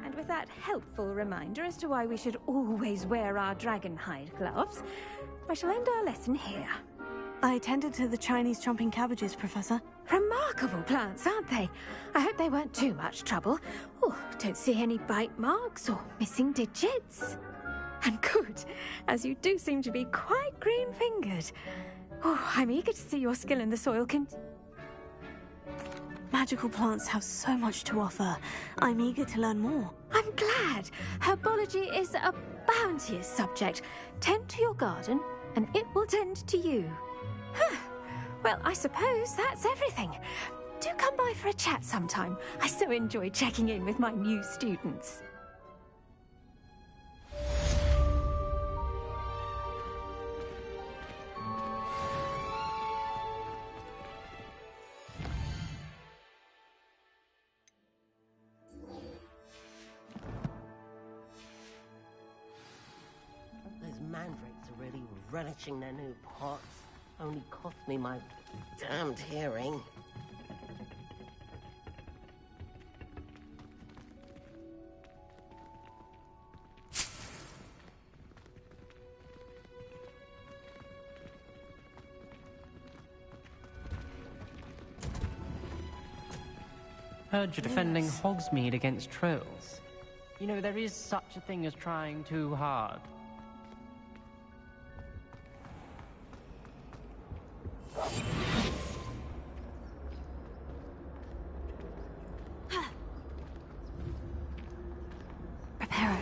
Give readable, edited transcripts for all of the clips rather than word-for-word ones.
And with that helpful reminder as to why we should always wear our dragon hide gloves, I shall end our lesson here. I tended to the Chinese chomping cabbages, Professor. Remarkable plants, aren't they? I hope they weren't too much trouble. Oh, don't see any bite marks or missing digits. And good, as you do seem to be quite green-fingered. Oh, I'm eager to see your skill in the soil Magical plants have so much to offer. I'm eager to learn more. I'm glad. Herbology is a bounteous subject. Tend to your garden, and it will tend to you. Well, I suppose that's everything. Do come by for a chat sometime. I so enjoy checking in with my new students. Those mandrakes are really relishing their new pots. Only cost me my damned hearing. Heard you're defending Hogsmeade against trolls. You know, there is such a thing as trying too hard. Reparo.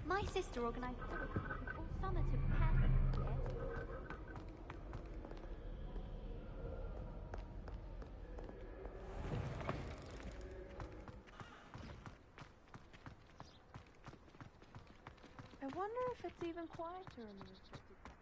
My sister organized all summer to prepare for this year. I wonder if it's even quieter in the restricted section.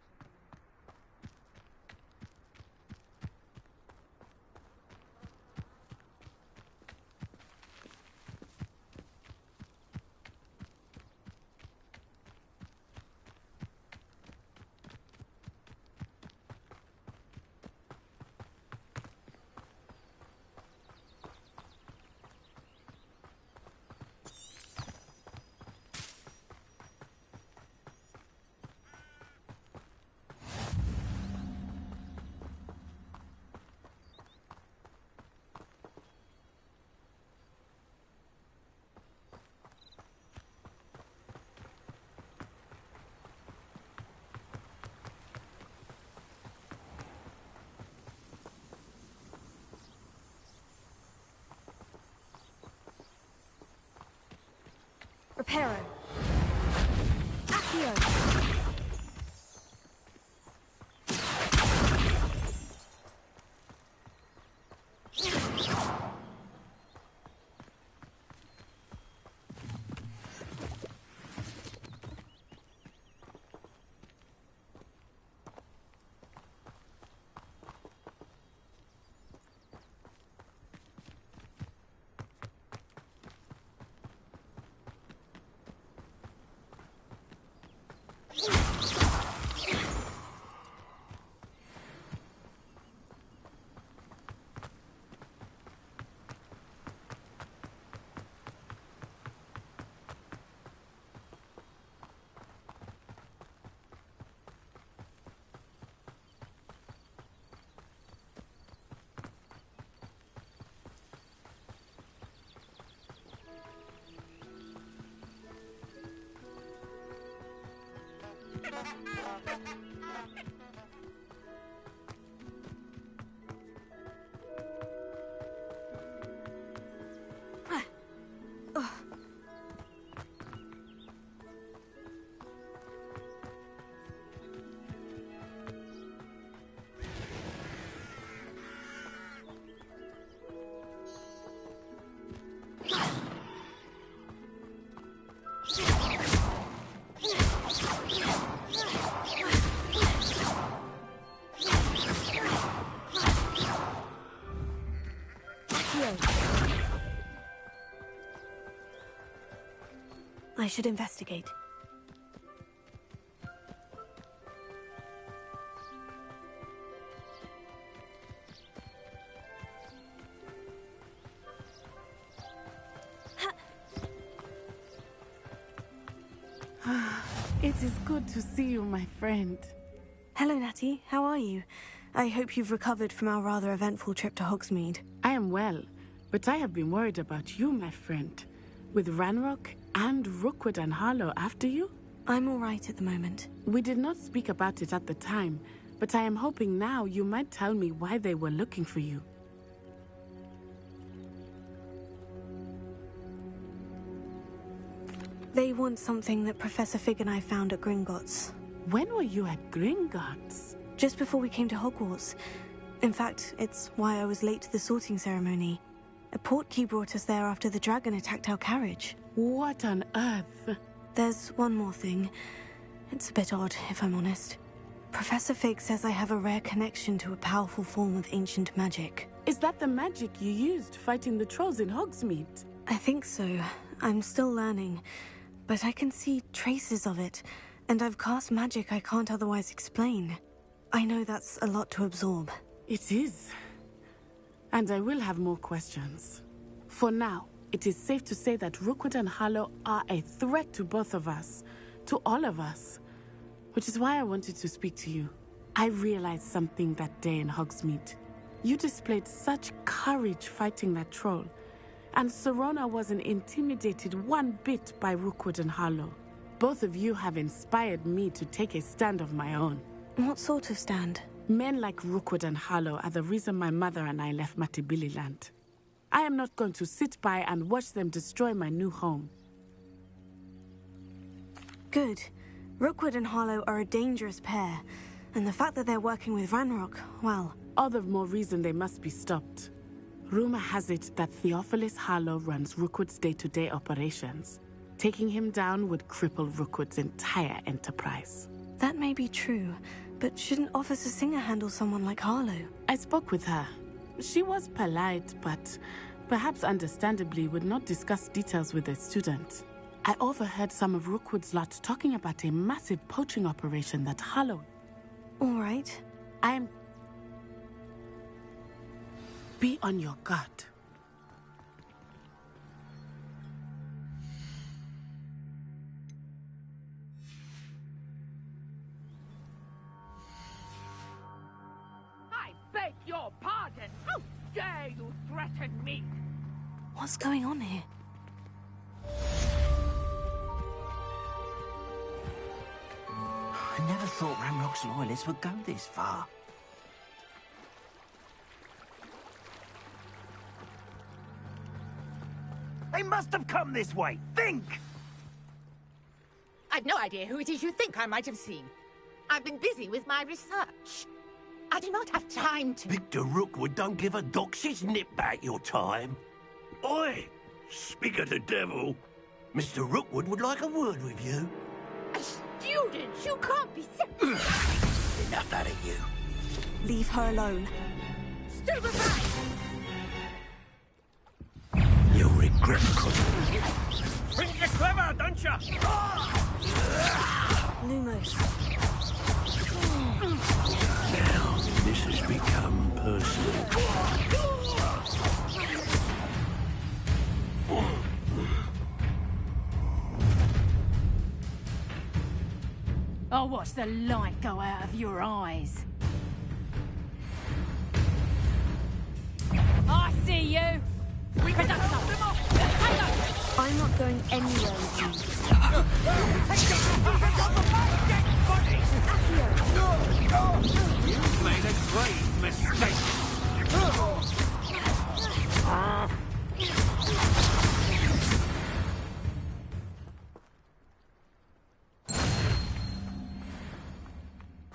Reparo. Accio. Accio. I should investigate. It is good to see you, my friend. Hello, Natty. How are you? I hope you've recovered from our rather eventful trip to Hogsmeade. I am well, but I have been worried about you, my friend. With Ranrock and Rookwood and Harlow after you? I'm all right at the moment. We did not speak about it at the time, but I am hoping now you might tell me why they were looking for you. They want something that Professor Fig and I found at Gringotts. When were you at Gringotts? Just before we came to Hogwarts. In fact, it's why I was late to the sorting ceremony. A portkey brought us there after the dragon attacked our carriage. What on earth? There's one more thing. It's a bit odd, if I'm honest. Professor Fig says I have a rare connection to a powerful form of ancient magic. Is that the magic you used fighting the trolls in Hogsmeade? I think so. I'm still learning. But I can see traces of it, and I've cast magic I can't otherwise explain. I know that's a lot to absorb. It is. And I will have more questions. For now, it is safe to say that Rookwood and Harlow are a threat to both of us, to all of us. Which is why I wanted to speak to you. I realized something that day in Hogsmeade. You displayed such courage fighting that troll. And Serona wasn't intimidated one bit by Rookwood and Harlow. Both of you have inspired me to take a stand of my own. What sort of stand? Men like Rookwood and Harlow are the reason my mother and I left Matibililand. I am not going to sit by and watch them destroy my new home. Good. Rookwood and Harlow are a dangerous pair, and the fact that they're working with Ranrock, well... All the more reason they must be stopped. Rumor has it that Theophilus Harlow runs Rookwood's day-to-day operations. Taking him down would cripple Rookwood's entire enterprise. That may be true, but shouldn't Officer Singer handle someone like Harlow? I spoke with her. She was polite, but perhaps understandably would not discuss details with a student. I overheard some of Rookwood's lot talking about a massive poaching operation that Harlow... All right. Be on your guard. I beg your pardon! How dare you threaten me? What's going on here? I never thought Ranrock's loyalists would go this far. They must have come this way! Think! I've no idea who it is you think I might have seen. I've been busy with my research. I do not have time to... Victor Rookwood don't give a doxy's nip back your time. Oi! Speak of the devil. Mr. Rookwood would like a word with you. A student? You can't be Enough out of you. Leave her alone. Stand aside! You'll regret it. Think you're clever, don't you? Lumos. Now, this has become personal. I'll watch the light go out of your eyes. I see you! We can just stop them off! I'm not going anywhere with you. You've made a grave mistake.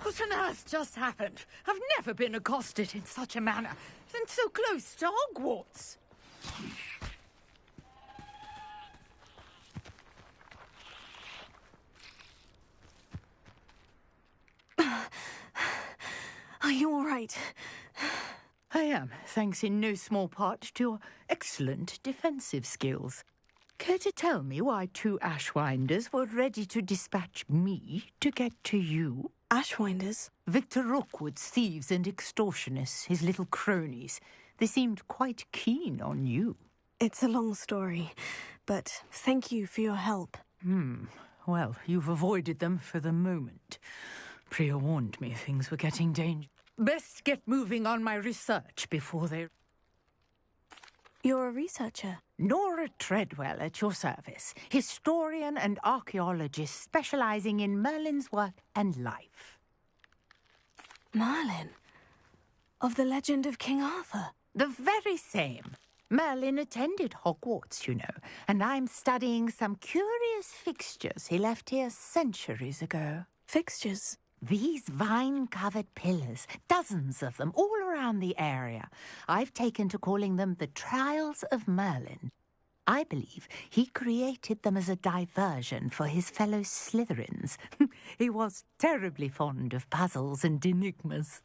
What on earth just happened? I've never been accosted in such a manner, and so close to Hogwarts. Are you all right? I am, thanks in no small part to your excellent defensive skills. Care to tell me why 2 Ashwinders were ready to dispatch me to get to you? Ashwinders? Victor Rookwood's thieves and extortionists, his little cronies. They seemed quite keen on you. It's a long story, but thank you for your help. Well, you've avoided them for the moment. Priya warned me things were getting dangerous. Best get moving on my research before they... You're a researcher? Nora Treadwell at your service, historian and archaeologist specializing in Merlin's work and life. Merlin? Of the legend of King Arthur? The very same. Merlin attended Hogwarts, you know, and I'm studying some curious fixtures he left here centuries ago. Fixtures? These vine-covered pillars, dozens of them, all around the area. I've taken to calling them the Trials of Merlin. I believe he created them as a diversion for his fellow Slytherins. He was terribly fond of puzzles and enigmas.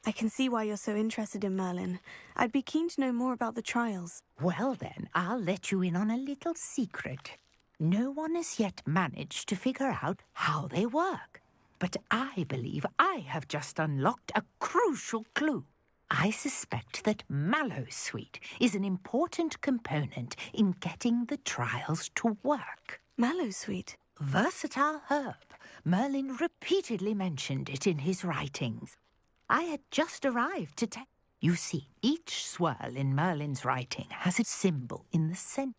I can see why you're so interested in Merlin. I'd be keen to know more about the trials. Well then, I'll let you in on a little secret. No one has yet managed to figure out how they work. But I believe I have just unlocked a crucial clue. I suspect that Mallowsweet is an important component in getting the trials to work. Mallowsweet? Versatile herb. Merlin repeatedly mentioned it in his writings. I had just arrived to tell... You see, each swirl in Merlin's writing has a symbol in the center.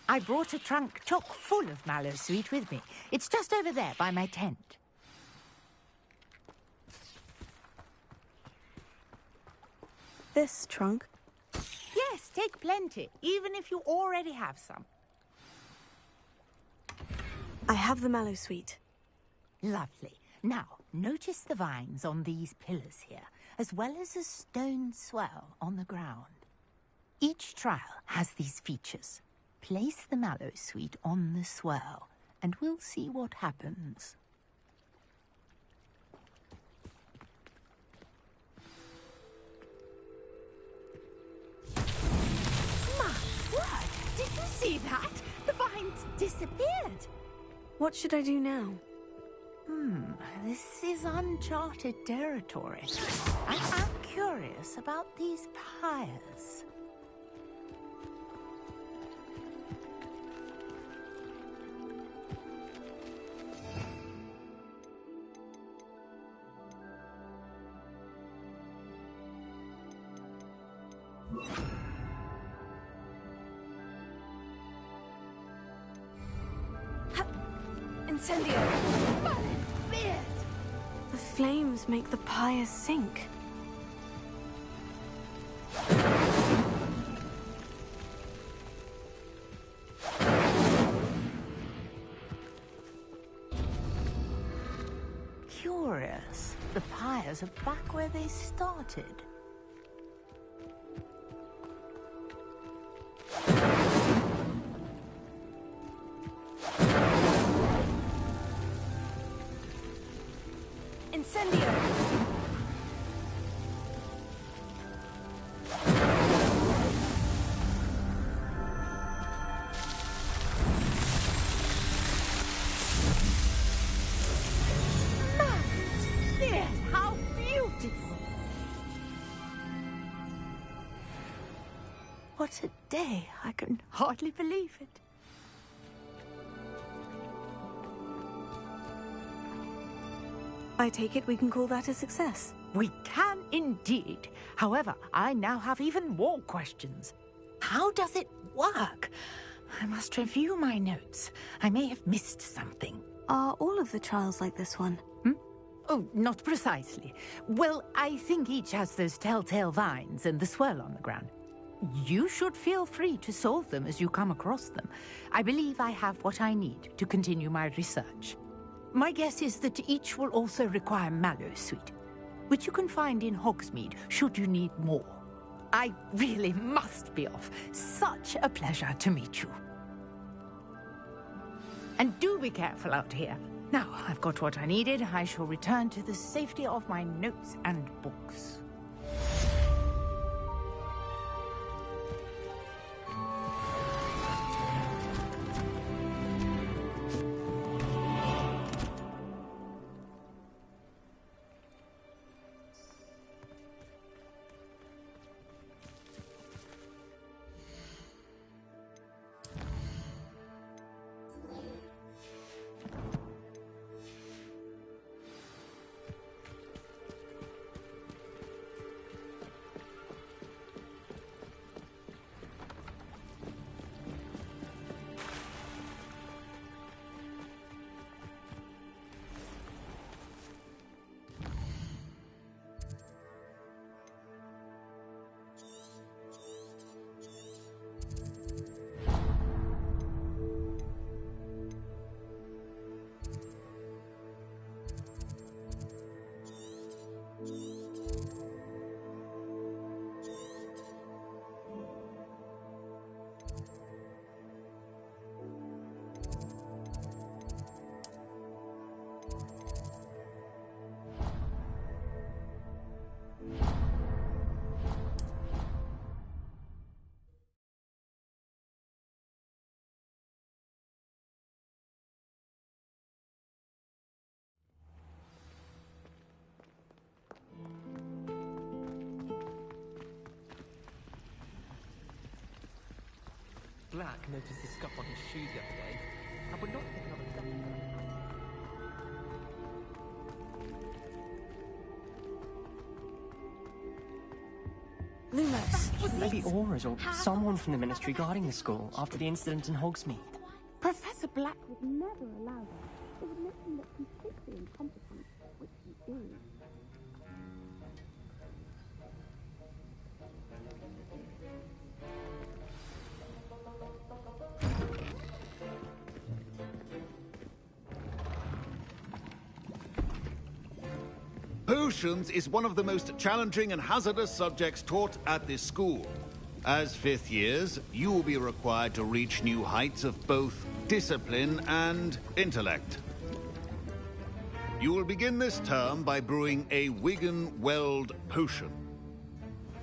I brought a trunk chock full of Mallowsweet with me. It's just over there by my tent. This trunk? Yes, take plenty, even if you already have some. I have the Mallowsweet. Lovely. Now, notice the vines on these pillars here, as well as a stone swell on the ground. Each trial has these features. Place the Mallowsweet on the swirl, and we'll see what happens. My word! Did you see that? The vines disappeared! What should I do now? This is uncharted territory. I'm curious about these pyres. Incendio! The flames make the pyre sink. Curious. The pyres are back where they started. Incendio! How beautiful! What a day! I can hardly believe it. I take it we can call that a success. We can indeed. However, I now have even more questions. How does it work? I must review my notes. I may have missed something. Are all of the trials like this one? Oh, not precisely. Well, I think each has those telltale vines and the swirl on the ground. You should feel free to solve them as you come across them. I believe I have what I need to continue my research. My guess is that each will also require Mallowsweet, which you can find in Hogsmeade should you need more. I really must be off. Such a pleasure to meet you. And do be careful out here. Now I've got what I needed. I shall return to the safety of my notes and books. Black noticed the scuff on his shoes the other day. I would not take another step. Lumos. Maybe Aura's or someone from the Ministry guarding the school after the incident in Hogsmeade. Professor Black would never allow that. It would make him look completely incompetent, which he is. Potions is one of the most challenging and hazardous subjects taught at this school. As fifth years, you will be required to reach new heights of both discipline and intellect. You will begin this term by brewing a Wigan-Weld potion.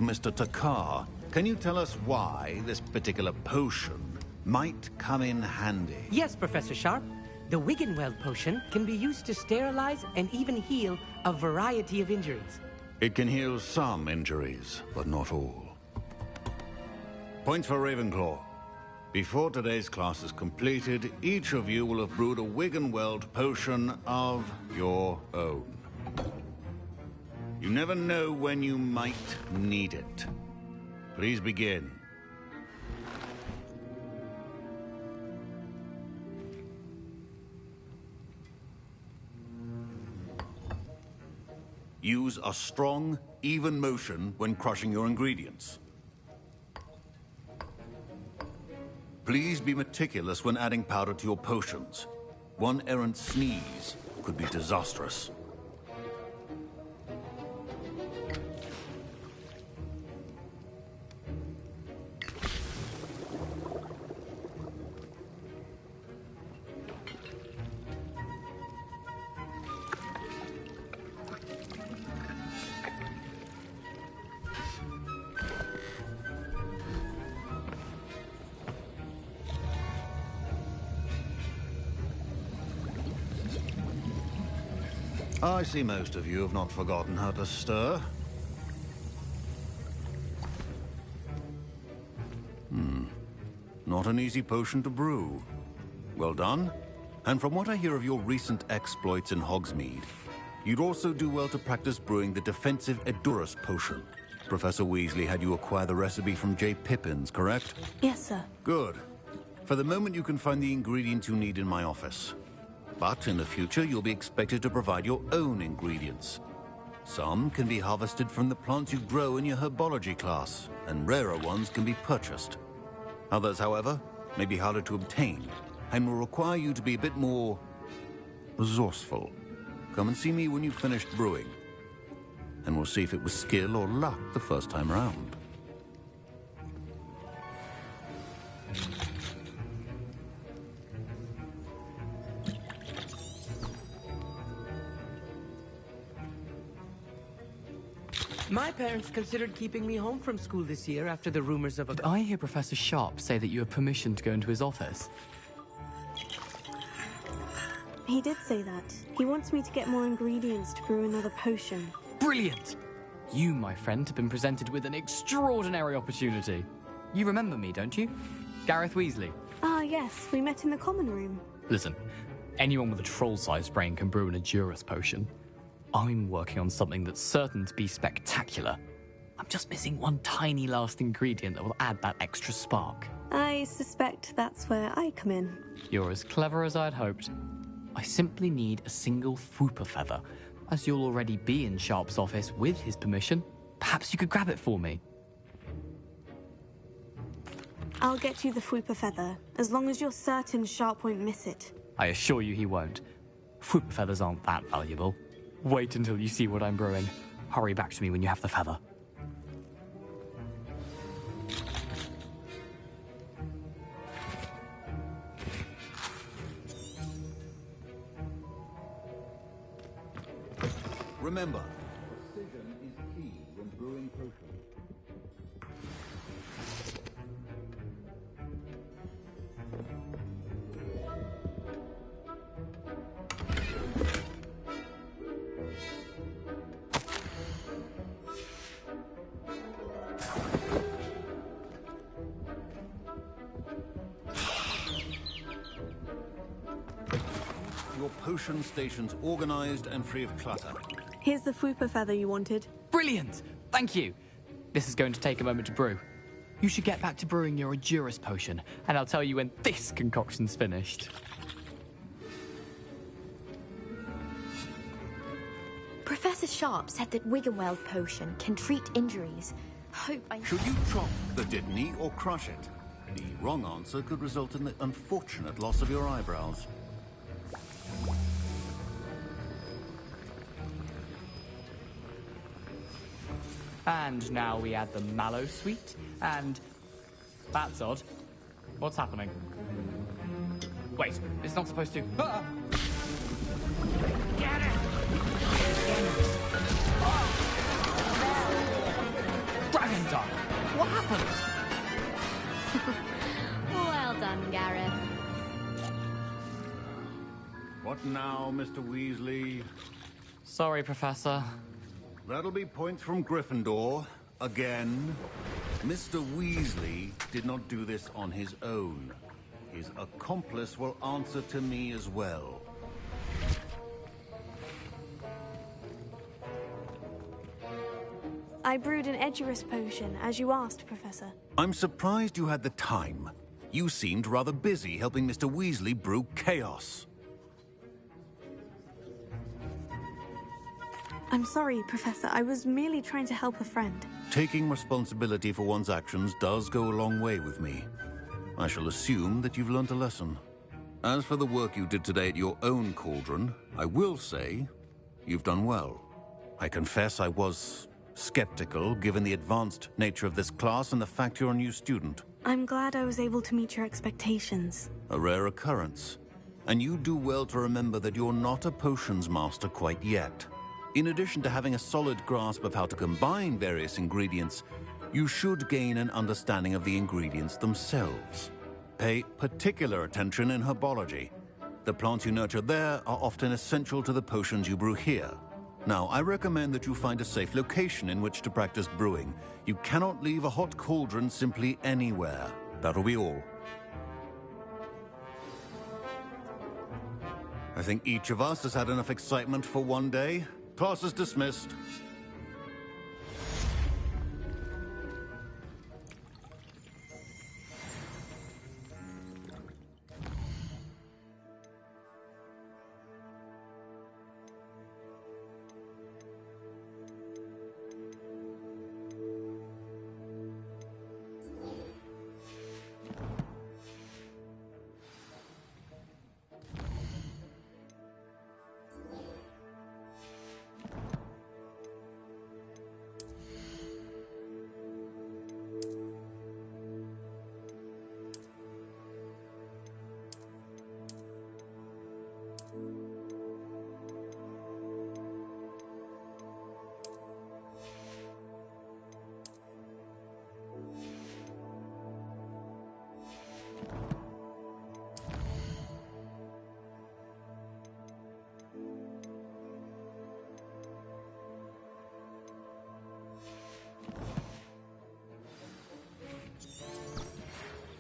Mr. Takar, can you tell us why this particular potion might come in handy? Yes, Professor Sharp. The Wigan-Weld potion can be used to sterilize and even heal a variety of injuries. It can heal some injuries, but not all. Points for Ravenclaw. Before today's class is completed, each of you will have brewed a Wigan-Weld potion of your own. You never know when you might need it. Please begin. Use a strong, even motion when crushing your ingredients. Please be meticulous when adding powder to your potions. One errant sneeze could be disastrous. I see most of you have not forgotten how to stir. Not an easy potion to brew. Well done. And from what I hear of your recent exploits in Hogsmeade, you'd also do well to practice brewing the defensive Edurus potion. Professor Weasley had you acquire the recipe from J. Pippins, correct? Yes, sir. Good. For the moment, you can find the ingredients you need in my office. But in the future, you'll be expected to provide your own ingredients. Some can be harvested from the plants you grow in your herbology class, and rarer ones can be purchased. Others, however, may be harder to obtain, and will require you to be a bit more resourceful. Come and see me when you've finished brewing, and we'll see if it was skill or luck the first time round. My parents considered keeping me home from school this year after the rumors of a... Did I hear Professor Sharp say that you have permission to go into his office? He did say that. He wants me to get more ingredients to brew another potion. Brilliant! You, my friend, have been presented with an extraordinary opportunity. You remember me, don't you? Gareth Weasley. Ah, yes. We met in the common room. Listen, anyone with a troll-sized brain can brew an Edurus potion. I'm working on something that's certain to be spectacular. I'm just missing one tiny last ingredient that will add that extra spark. I suspect that's where I come in. You're as clever as I'd hoped. I simply need a single Fwooper feather. As you'll already be in Sharp's office with his permission, perhaps you could grab it for me. I'll get you the Fwooper feather, as long as you're certain Sharp won't miss it. I assure you he won't. Fwooper feathers aren't that valuable. Wait until you see what I'm brewing. Hurry back to me when you have the feather. Remember, precision is key when brewing potions. Your potion station's organized and free of clutter. Here's the Fwooper feather you wanted. Brilliant! Thank you! This is going to take a moment to brew. You should get back to brewing your Edurus potion, and I'll tell you when this concoction's finished. Professor Sharp said that Wiggenweld potion can treat injuries. Hope I... Should you chop the Didney or crush it? The wrong answer could result in the unfortunate loss of your eyebrows. And now we add the mallow sweet, and... That's odd. What's happening? Wait, it's not supposed to... Ah! Get it! Dragon Dog! What happened? Well done, Gareth. What now, Mr. Weasley? Sorry, Professor. That'll be points from Gryffindor. Again. Mr. Weasley did not do this on his own. His accomplice will answer to me as well. I brewed an Edurus potion, as you asked, Professor. I'm surprised you had the time. You seemed rather busy helping Mr. Weasley brew chaos. I'm sorry, Professor. I was merely trying to help a friend. Taking responsibility for one's actions does go a long way with me. I shall assume that you've learnt a lesson. As for the work you did today at your own cauldron, I will say you've done well. I confess I was skeptical, given the advanced nature of this class and the fact you're a new student. I'm glad I was able to meet your expectations. A rare occurrence. And you do well to remember that you're not a potions master quite yet. In addition to having a solid grasp of how to combine various ingredients, you should gain an understanding of the ingredients themselves. Pay particular attention in herbology. The plants you nurture there are often essential to the potions you brew here. Now, I recommend that you find a safe location in which to practice brewing. You cannot leave a hot cauldron simply anywhere. That'll be all. I think each of us has had enough excitement for one day. Class is dismissed.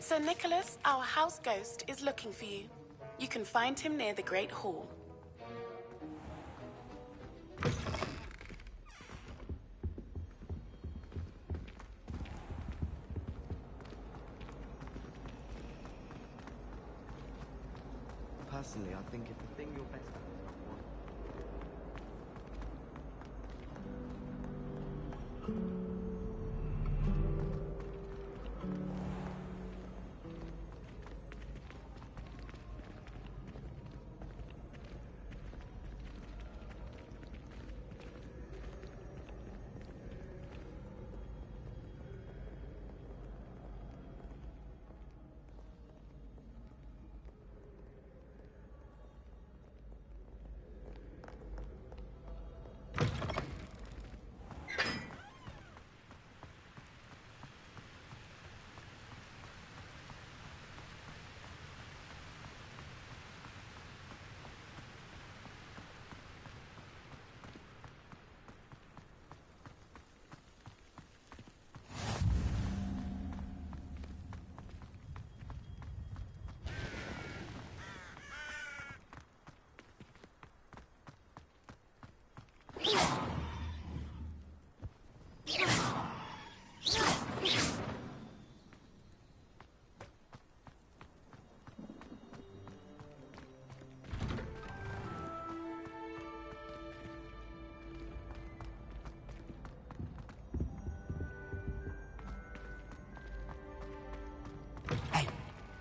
Sir Nicholas, our house ghost, is looking for you. You can find him near the Great Hall. Personally, I think if the thing you're best at is not one.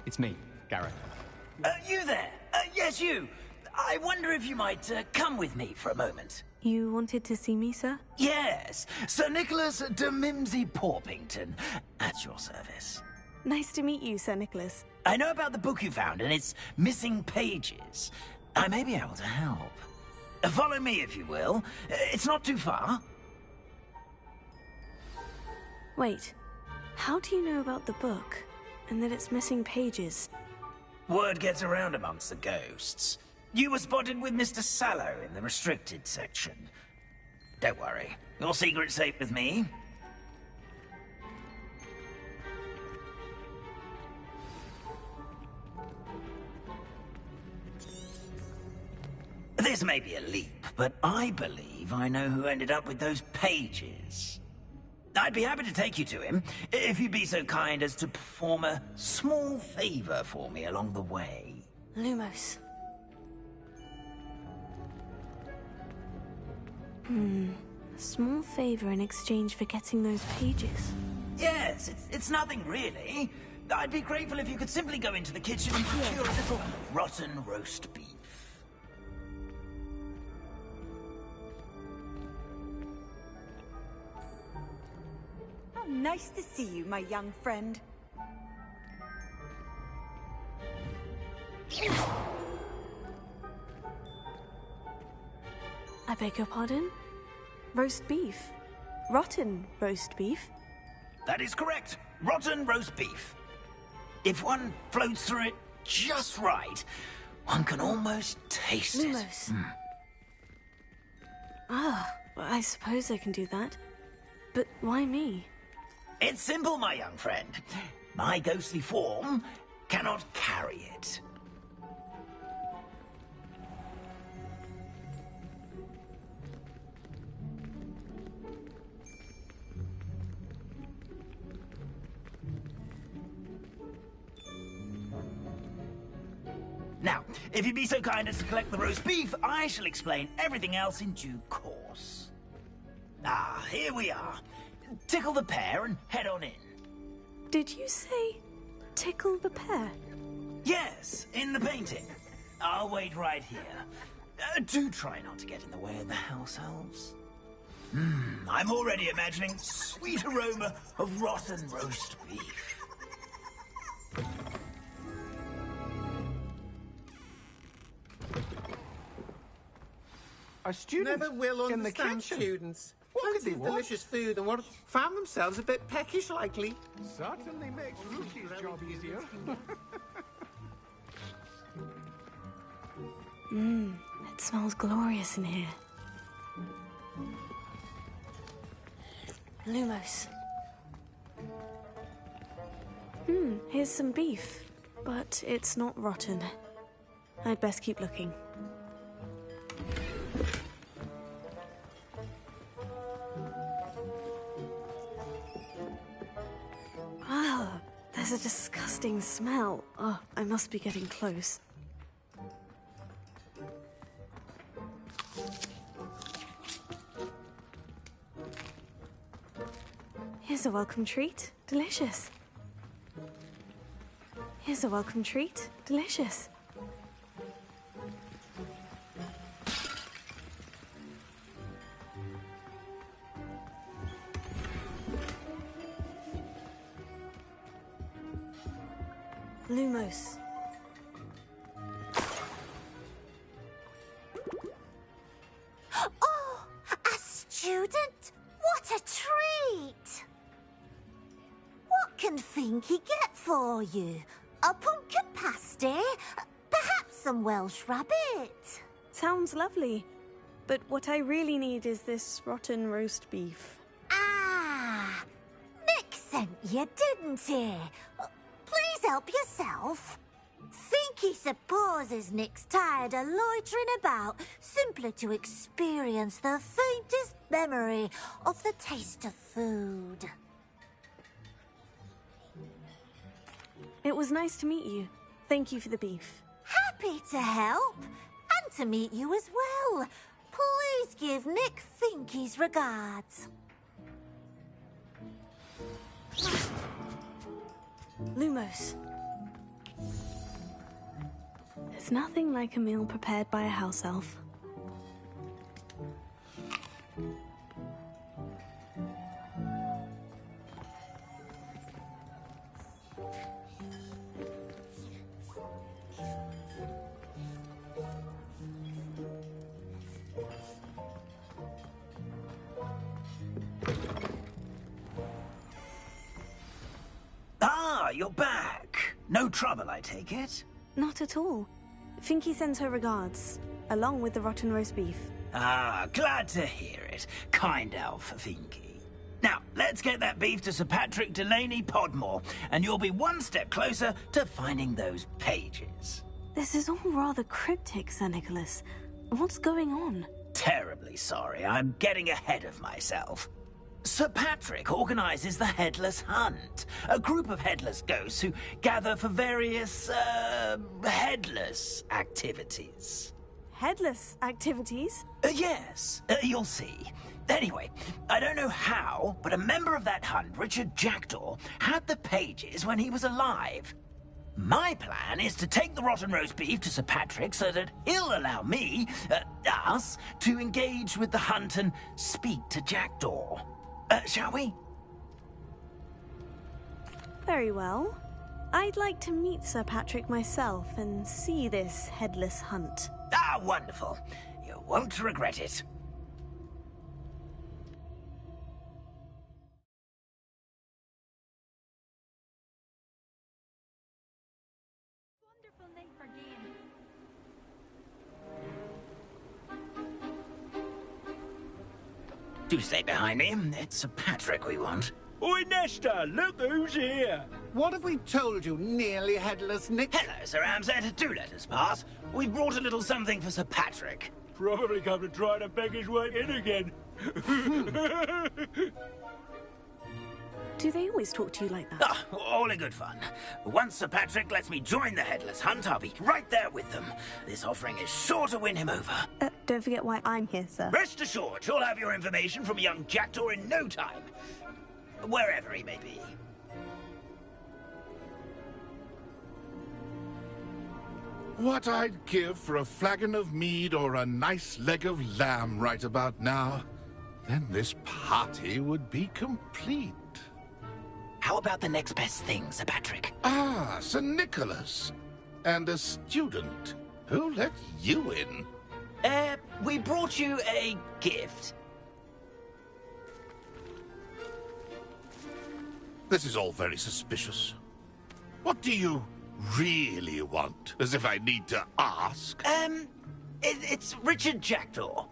It's me, Gareth. You there? Yes, you. I wonder if you might come with me for a moment. You wanted to see me, sir? Yes, Sir Nicholas de Mimsy Porpington, at your service. Nice to meet you, Sir Nicholas. I know about the book you found and its missing pages. I may be able to help. Follow me, if you will. It's not too far. Wait, how do you know about the book? And that it's missing pages? Word gets around amongst the ghosts. You were spotted with Mr. Sallow in the restricted section. Don't worry, your secret's safe with me. This may be a leap, but I believe I know who ended up with those pages. I'd be happy to take you to him, if you'd be so kind as to perform a small favor for me along the way. Lumos. A small favor in exchange for getting those pages. Yes, it's nothing really. I'd be grateful if you could simply go into the kitchen and procure a little rotten roast beef. Oh, nice to see you, my young friend. I beg your pardon? Roast beef? Rotten roast beef? That is correct. Rotten roast beef. If one floats through it just right, one can almost taste Lumos. it. Ah, well, I suppose I can do that. But why me? It's simple, my young friend. My ghostly form cannot carry it. Now, if you'd be so kind as to collect the roast beef, I shall explain everything else in due course. Ah, here we are. Tickle the pear and head on in. Did you say tickle the pear? Yes, in the painting. I'll wait right here. Do try not to get in the way of the house elves. I'm already imagining sweet aroma of rotten roast beef. Our students never will in the understand kitchen. students. What could Fancy they want? delicious food and what found themselves a bit peckish likely. Certainly makes Rookie's job easier. It smells glorious in here. Lumos. Here's some beef, but it's not rotten. I'd best keep looking. Ah, there's a disgusting smell. Oh, I must be getting close. Here's a welcome treat. Delicious. Here's a welcome treat. Delicious. Lumos. Oh, a student? What a treat! What can Finky get for you? A pumpkin pasty? Perhaps some Welsh rabbit? Sounds lovely. But what I really need is this rotten roast beef. Ah, Nick sent you, didn't he? Please help yourself. Finky supposes Nick's tired of loitering about simply to experience the faintest memory of the taste of food. It was nice to meet you. Thank you for the beef. Happy to help, and to meet you as well. Please give Nick Finky's regards. Lumos. There's nothing like a meal prepared by a house elf. Ah, you're back. No trouble, I take it? Not at all. Finky sends her regards, along with the rotten roast beef. Ah, glad to hear it. Kind elf, Finky. Now, let's get that beef to Sir Patrick Delaney Podmore, and you'll be one step closer to finding those pages. This is all rather cryptic, Sir Nicholas. What's going on? Terribly sorry, I'm getting ahead of myself. Sir Patrick organises the Headless Hunt, a group of headless ghosts who gather for various, headless activities. Headless activities? Yes, you'll see. Anyway, I don't know how, but a member of that hunt, Richard Jackdaw, had the pages when he was alive. My plan is to take the rotten roast beef to Sir Patrick so that he'll allow me, us, to engage with the hunt and speak to Jackdaw. Shall we? Very well. I'd like to meet Sir Patrick myself and see this headless hunt. Ah, wonderful. You won't regret it. Wonderful night for games. Do stay behind me. It's Sir Patrick we want. Oi, Nesta, look who's here. What have we told you, nearly headless Nick? Hello, Sir Ramsay. Do let us pass. We brought a little something for Sir Patrick. Probably come to try to beg his way in again. Do they always talk to you like that? Ah, all in good fun. Once Sir Patrick lets me join the Headless Hunt, I'll be right there with them. This offering is sure to win him over. Don't forget why I'm here, sir. Rest assured, you'll have your information from young Jackdaw in no time. Wherever he may be. What I'd give for a flagon of mead or a nice leg of lamb right about now. Then this party would be complete. How about the next best thing, Sir Patrick? Ah, Sir Nicholas. And a student. Who let you in? We brought you a gift. This is all very suspicious. What do you really want? As if I need to ask. It's Richard Jackdaw.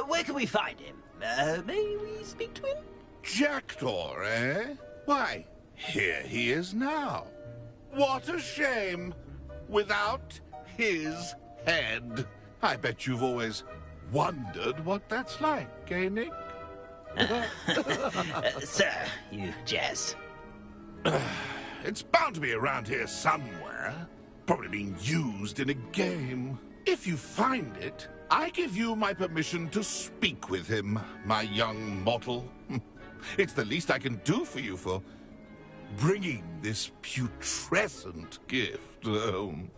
Where can we find him? May we speak to him? Jackdaw, eh? Why? here he is now. What a shame! Without his head. I bet you've always wondered what that's like, eh, Nick? Sir, you jest. It's bound to be around here somewhere. Probably being used in a game. If you find it, I give you my permission to speak with him, my young mortal. It's the least I can do for you for bringing this putrescent gift home.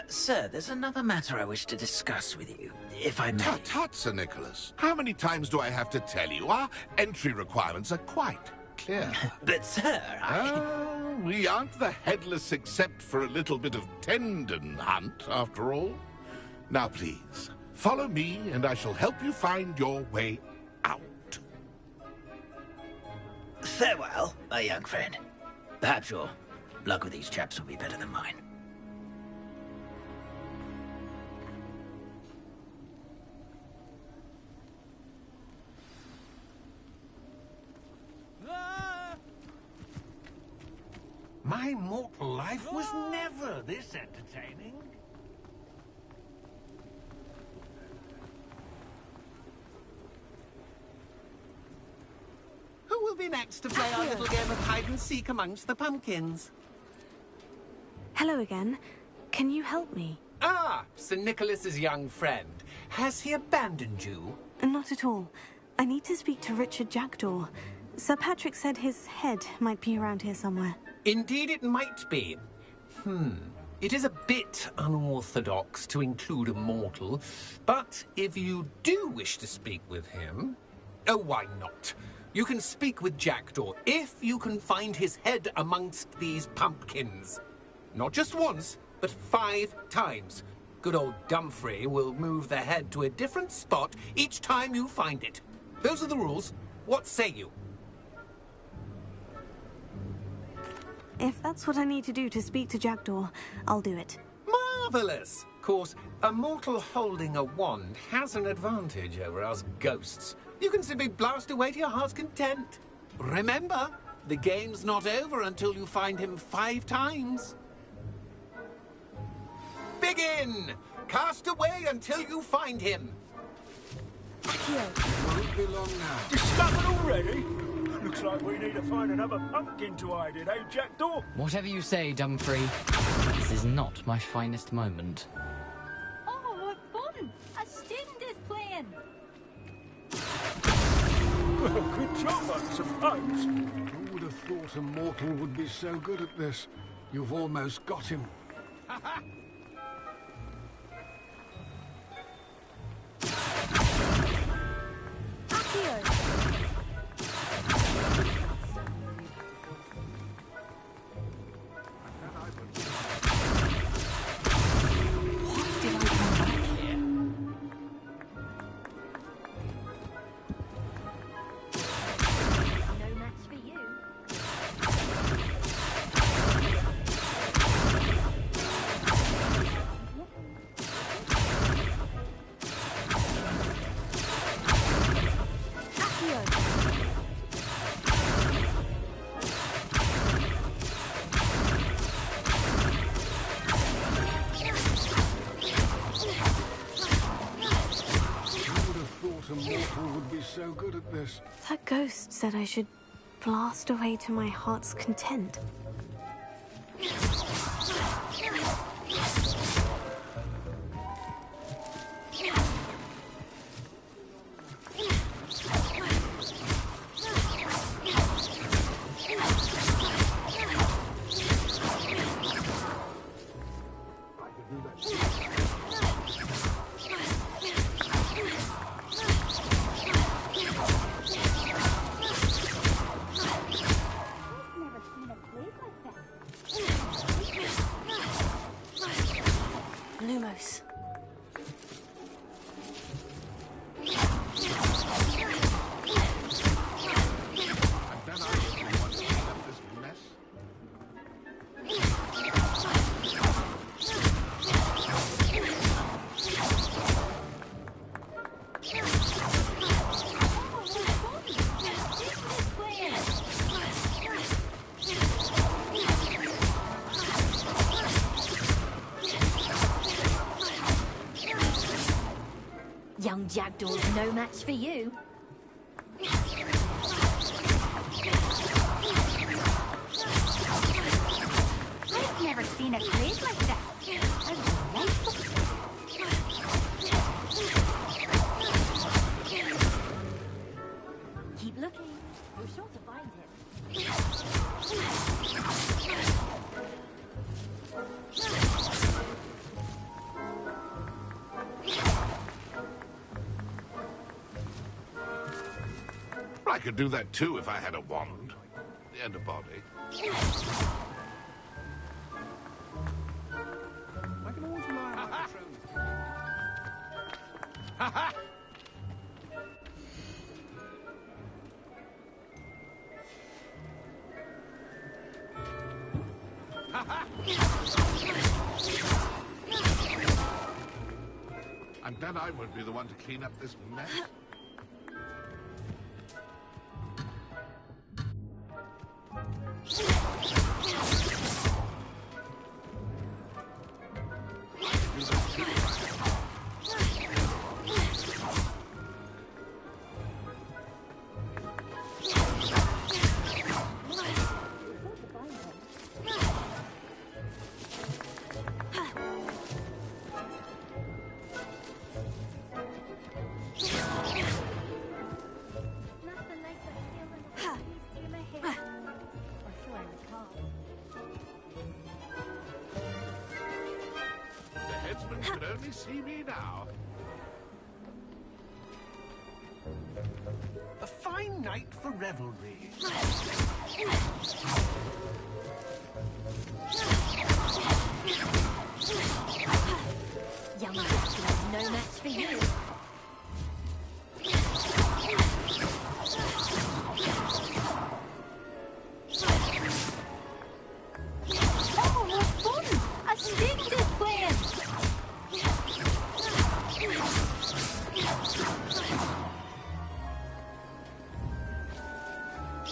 Sir, there's another matter I wish to discuss with you, if I may. Tut, Sir Nicholas. How many times do I have to tell you? Our entry requirements are quite clear. But, sir, we aren't the headless except for a little bit of tendon hunt, after all. Now, please, follow me, and I shall help you find your way out. Farewell, my young friend. Perhaps your luck with these chaps will be better than mine. My mortal life was never this entertaining. Who will be next to play our little game of hide-and-seek amongst the pumpkins? Hello again. Can you help me? Ah, Sir Nicholas's young friend. Has he abandoned you? Not at all. I need to speak to Richard Jackdaw. Sir Patrick said his head might be around here somewhere. Indeed it might be. It is a bit unorthodox to include a mortal, but if you do wish to speak with him... Oh, why not? You can speak with Jackdaw if you can find his head amongst these pumpkins. Not just once, but 5 times. Good old Dumfrey will move the head to a different spot each time you find it. Those are the rules. What say you? If that's what I need to do to speak to Jackdaw, I'll do it. Marvellous! Of course, a mortal holding a wand has an advantage over us ghosts. You can simply blast away to your heart's content. Remember, the game's not over until you find him 5 times. Begin! Cast away until you find him. Won't be long now. Discovered already? Looks like we need to find another pumpkin to hide in, eh, Jackdaw? Whatever you say, Dumfrey. This is not my finest moment. Oh, what fun! A student is playing. Well, good job, I suppose. Who would have thought a mortal would be so good at this? You've almost got him. So good at this. That ghost said I should blast away to my heart's content. Jackdaw's no match for you. I've never seen a place like that. Keep looking. You're sure to find him. I could do that too if I had a wand and a body. I can always rely on my patrons. Ha ha! I'm glad I won't be the one to clean up this mess. Could only see me now. A fine night for revelry. Young Dracula's no match for you. Oh, what fun! A sting is playing!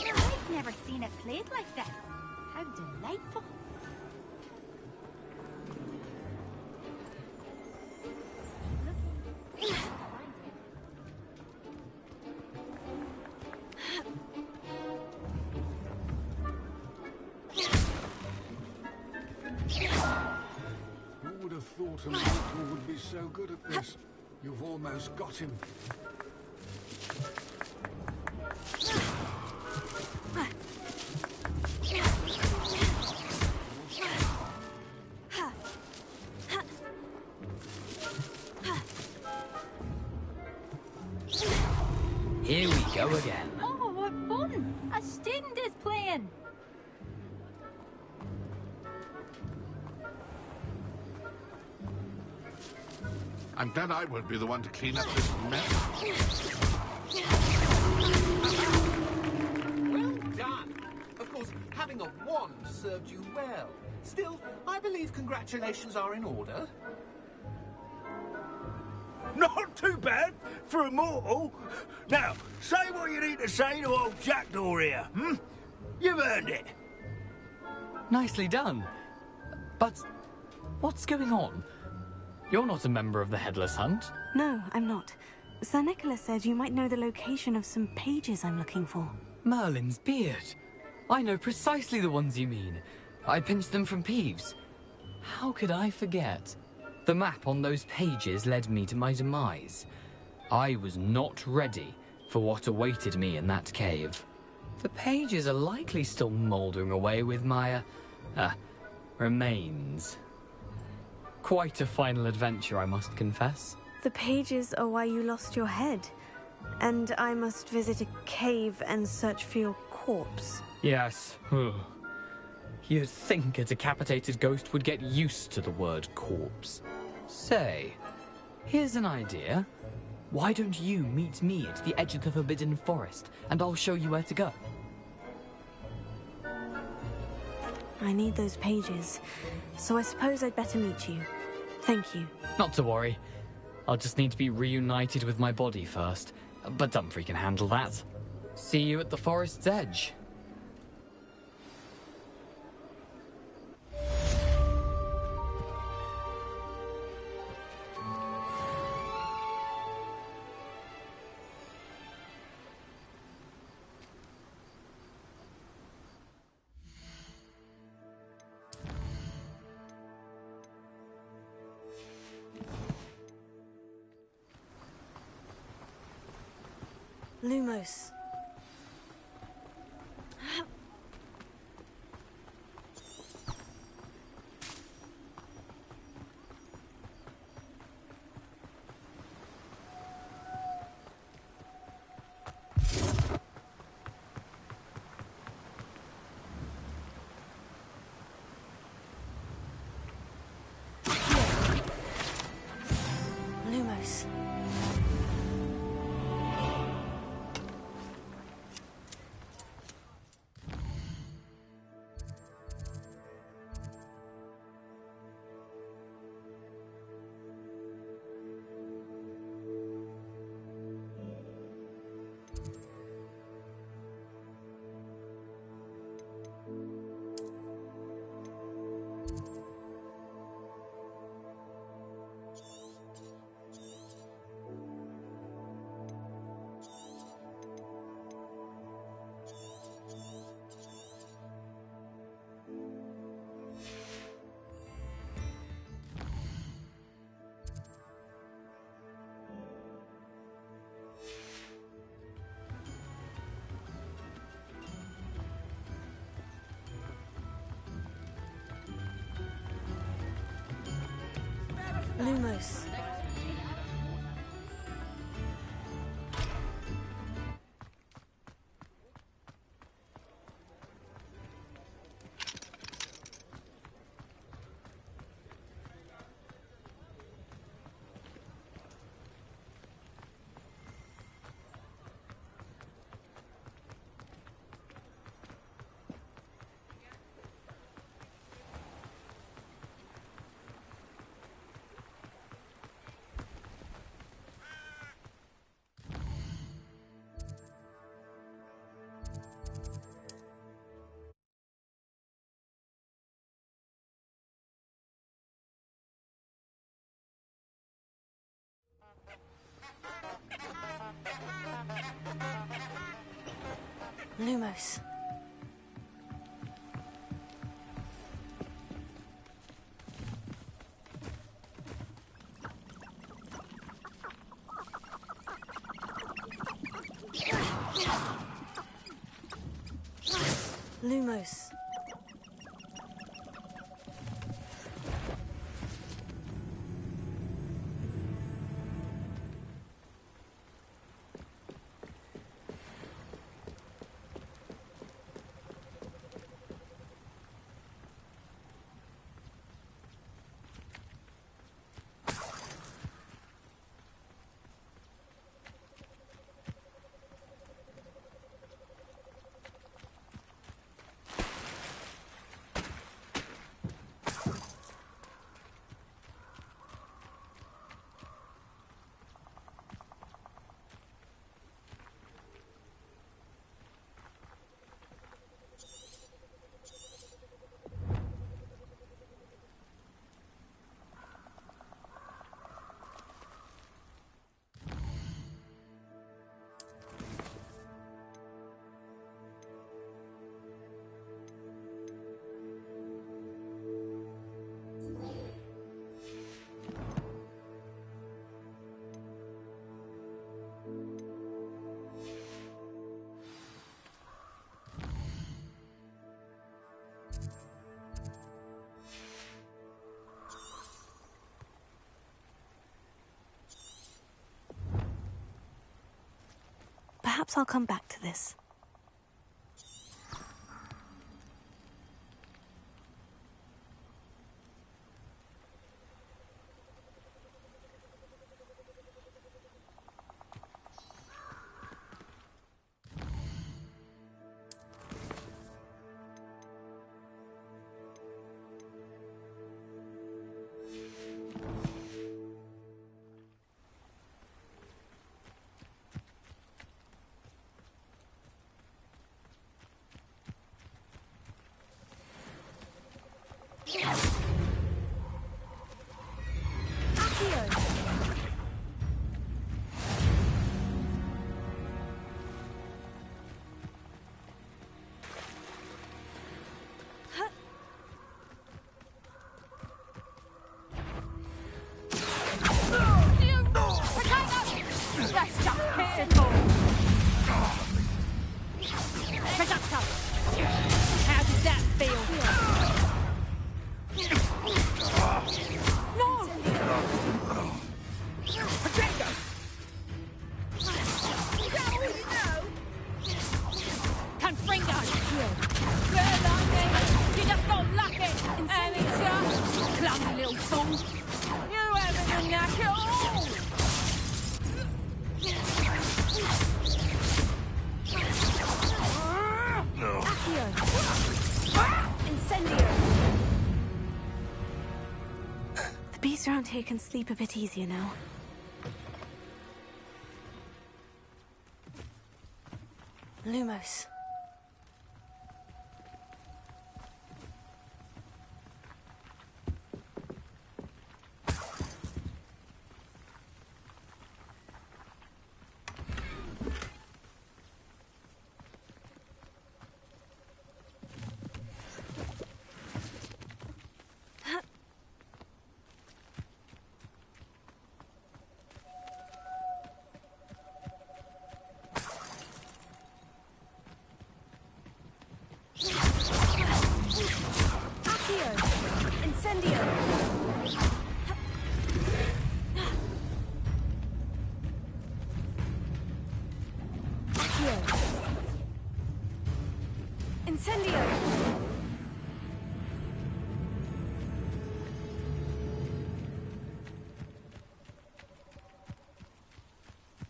I've never seen it played like that. How delightful. Who would have thought a mortal would be so good at this? You've almost got him. Here we go again. Oh, what fun! A sting is playing! I'm glad I won't be the one to clean up this mess. Well done. Of course, having a wand served you well. Still, I believe congratulations are in order. Not too bad for a mortal. Now, say what you need to say to old Jackdaw here, hmm? You've earned it. Nicely done. But what's going on? You're not a member of the Headless Hunt. No, I'm not. Sir Nicholas said you might know the location of some pages I'm looking for. Merlin's beard. I know precisely the ones you mean. I pinched them from Peeves. How could I forget? The map on those pages led me to my demise. I was not ready for what awaited me in that cave. The pages are likely still mouldering away with my, remains. Quite a final adventure, I must confess. The pages are why you lost your head. And I must visit a cave and search for your corpse. Yes. You'd think a decapitated ghost would get used to the word corpse. Say, here's an idea. Why don't you meet me at the edge of the Forbidden Forest, and I'll show you where to go? I need those pages, so I suppose I'd better meet you. Thank you. Not to worry. I'll just need to be reunited with my body first, but Dumfries can handle that. See you at the forest's edge. Lumos. Lumos. Lumos. Lumos. Lumos. Perhaps I'll come back to this. That's just pitiful. place around here can sleep a bit easier now. Lumos.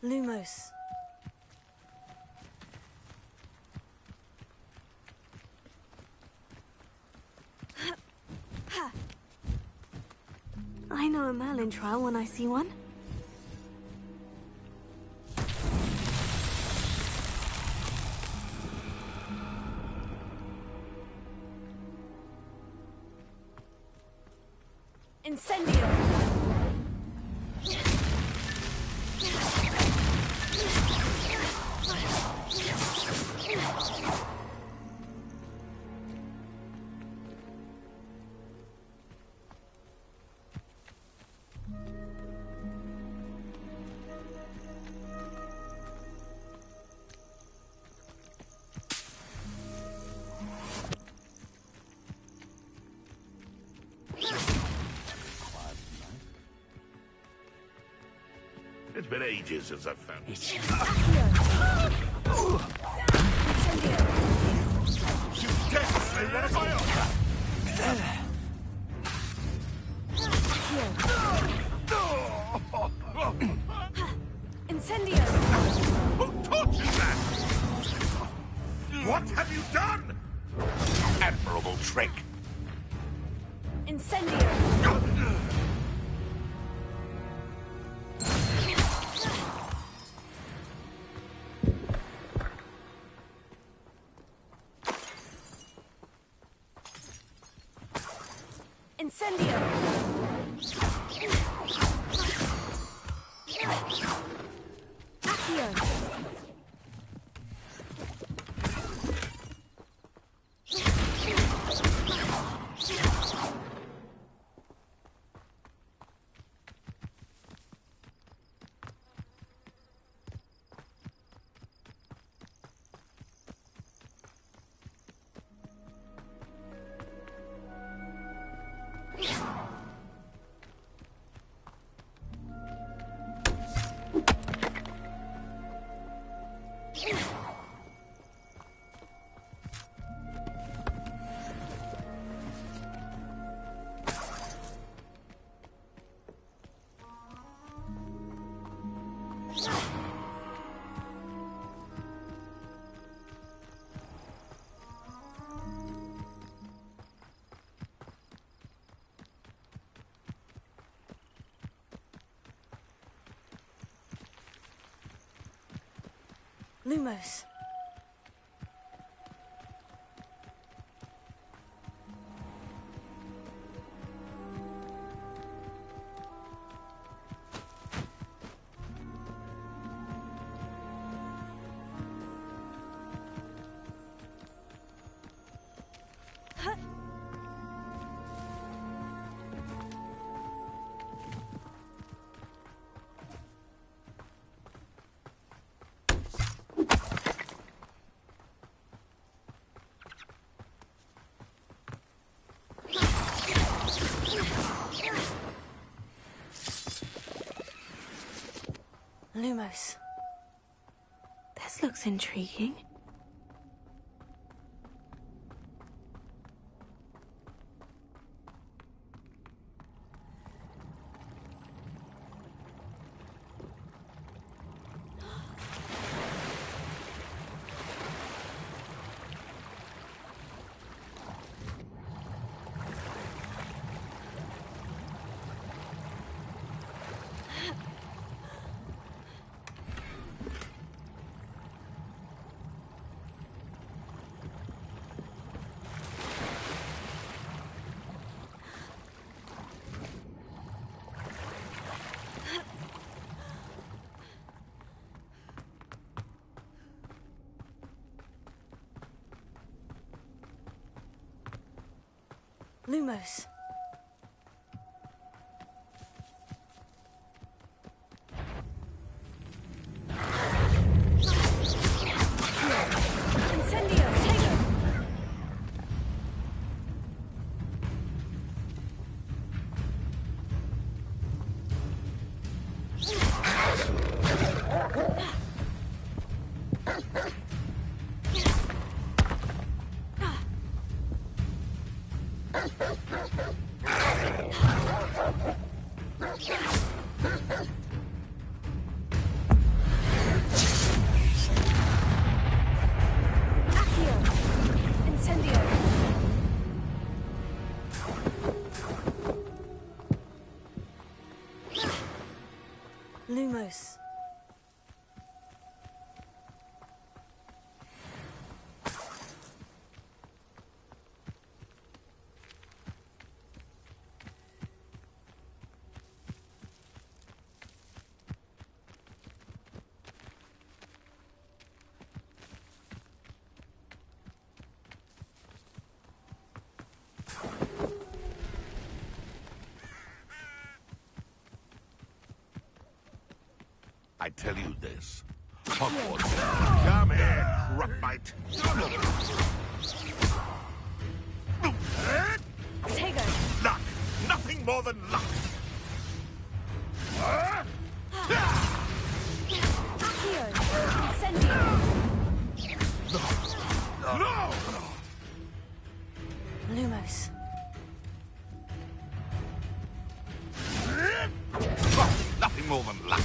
Lumos. I know a Merlin trial when I see one. Incendio! It's been ages since I've found it. You definitely one of my own. Incendio! Who taught you that? What have you done? Admirable trick. Incendio! Incendio! Accio! Lumos. Lumos. This looks intriguing. Lumos. Incendio, Tego! Lumos. I tell you this. Hogwarts. Come here, Crupmite. Tego. Luck. Nothing more than luck. Accio. Incendio. No! Lumos. Nothing more than luck.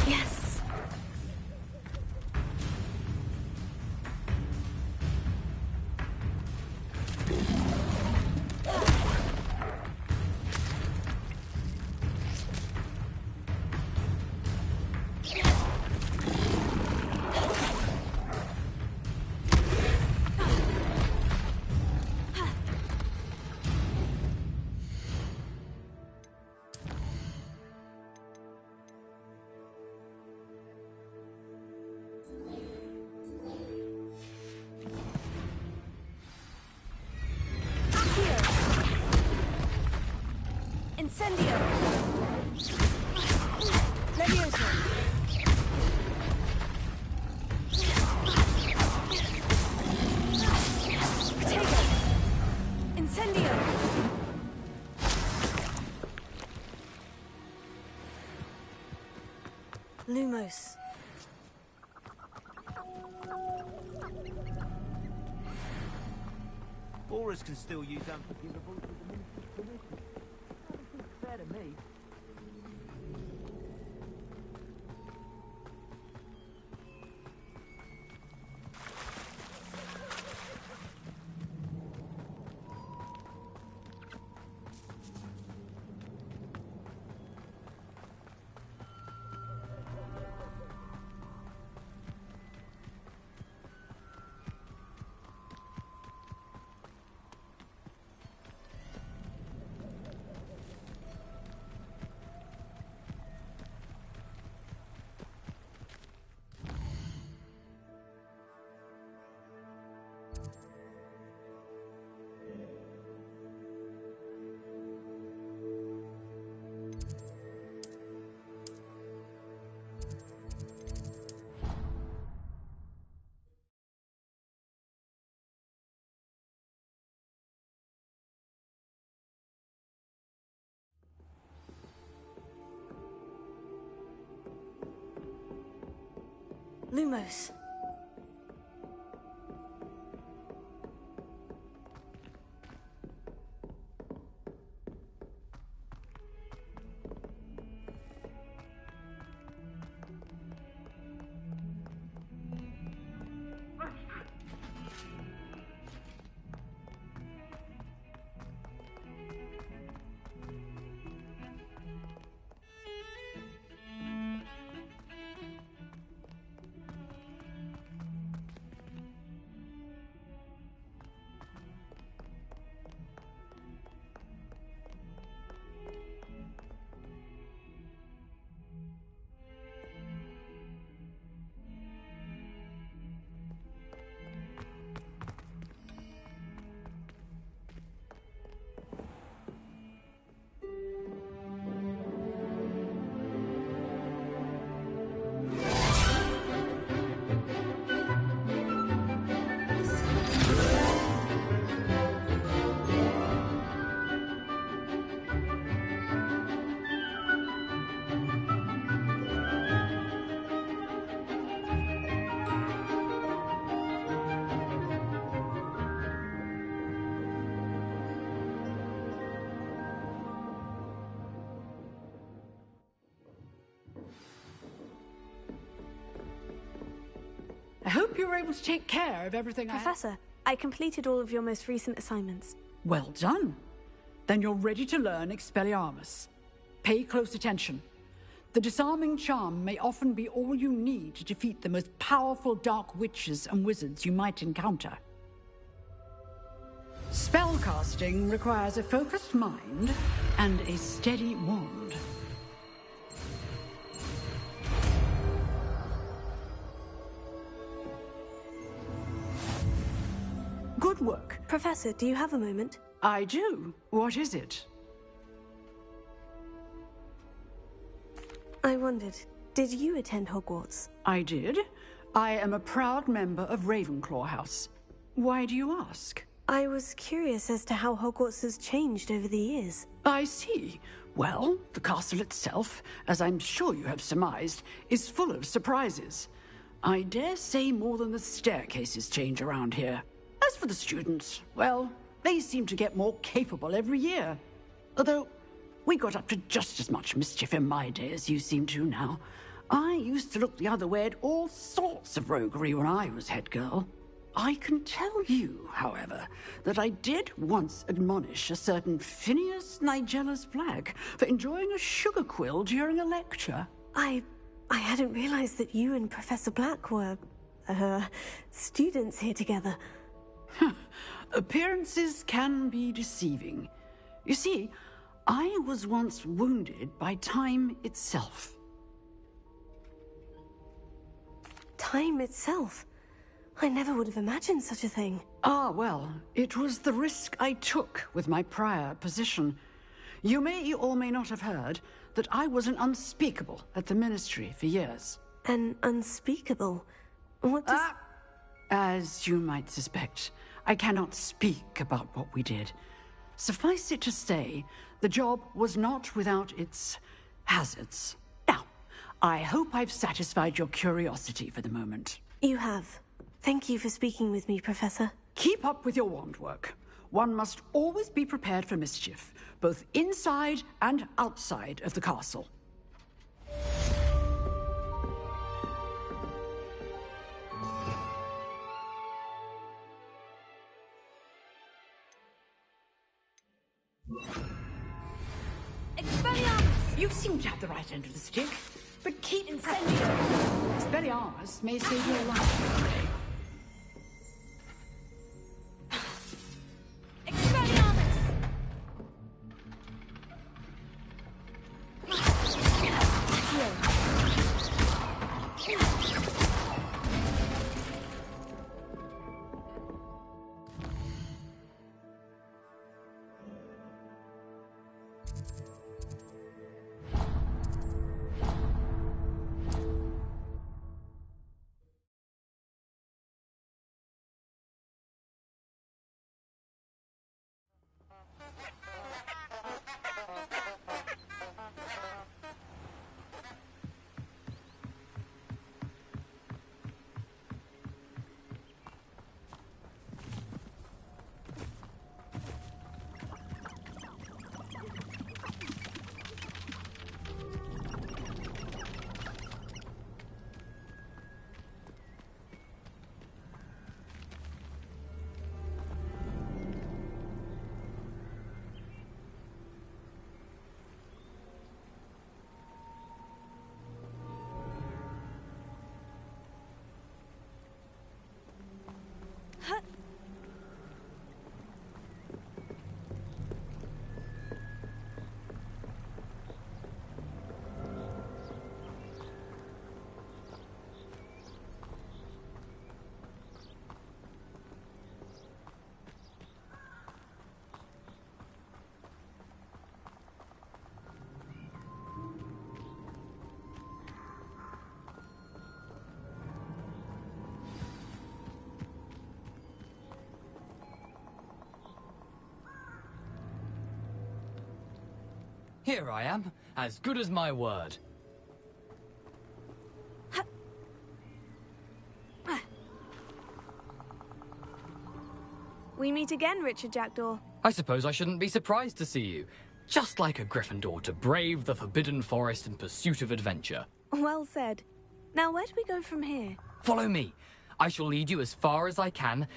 Yes. Incendio! Levioso! Potato! Incendio! Lumos. Boris can still use unforgivables with the Ministry's permission. That seems fair to me. Lumos. hope you were able to take care of everything Professor, I completed all of your most recent assignments. Well done. Then you're ready to learn Expelliarmus. Pay close attention. The disarming charm may often be all you need to defeat the most powerful dark witches and wizards you might encounter. Spellcasting requires a focused mind and a steady wand. Good work. Professor, do you have a moment? I do. What is it? I wondered, did you attend Hogwarts? I did. I am a proud member of Ravenclaw House. Why do you ask? I was curious as to how Hogwarts has changed over the years. I see. Well, the castle itself, as I'm sure you have surmised, is full of surprises. I dare say more than the staircases change around here. As for the students, well, they seem to get more capable every year. Although, we got up to just as much mischief in my day as you seem to now. I used to look the other way at all sorts of roguery when I was head girl. I can tell you, however, that I did once admonish a certain Phineas Nigellus Black for enjoying a sugar quill during a lecture. I hadn't realized that you and Professor Black were, students here together. Appearances can be deceiving. You see, I was once wounded by time itself. Time itself? I never would have imagined such a thing. Ah, well, it was the risk I took with my prior position. You may or may not have heard that I was an unspeakable at the Ministry for years. An unspeakable? What does... As you might suspect, I cannot speak about what we did. Suffice it to say, the job was not without its hazards. Now, I hope I've satisfied your curiosity for the moment. You have. Thank you for speaking with me, Professor. Keep up with your wand work. One must always be prepared for mischief, both inside and outside of the castle. Expelliarmus! You seem to have the right end of the stick, but keep incendiary. Expelliarmus may save your life. Here I am, as good as my word. We meet again, Richard Jackdaw. I suppose I shouldn't be surprised to see you. Just like a Gryffindor to brave the Forbidden Forest in pursuit of adventure. Well said. Now, where do we go from here? Follow me. I shall lead you as far as I can,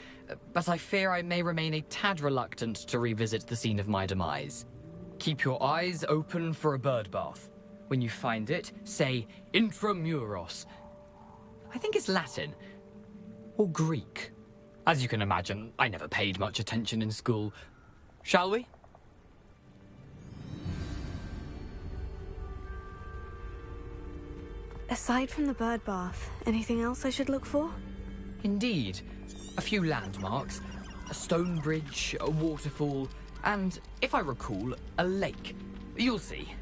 but I fear I may remain a tad reluctant to revisit the scene of my demise. Keep your eyes open for a bird bath. When you find it, say intramuros. I think it's Latin. Or Greek. As you can imagine, I never paid much attention in school. Shall we? Aside from the bird bath, anything else I should look for? Indeed. A few landmarks, a stone bridge, a waterfall, and, if I recall, a lake. You'll see.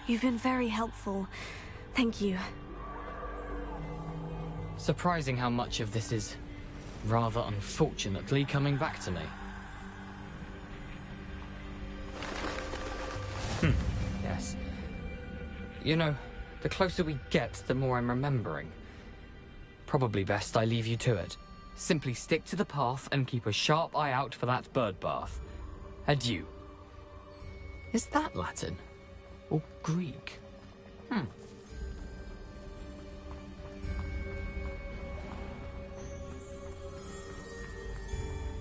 You've been very helpful. Thank you. Surprising how much of this is, rather unfortunately, coming back to me. Yes. You know, the closer we get, the more I'm remembering. Probably best I leave you to it. Simply stick to the path and keep a sharp eye out for that bird bath. Adieu. Is that Latin? Or Greek?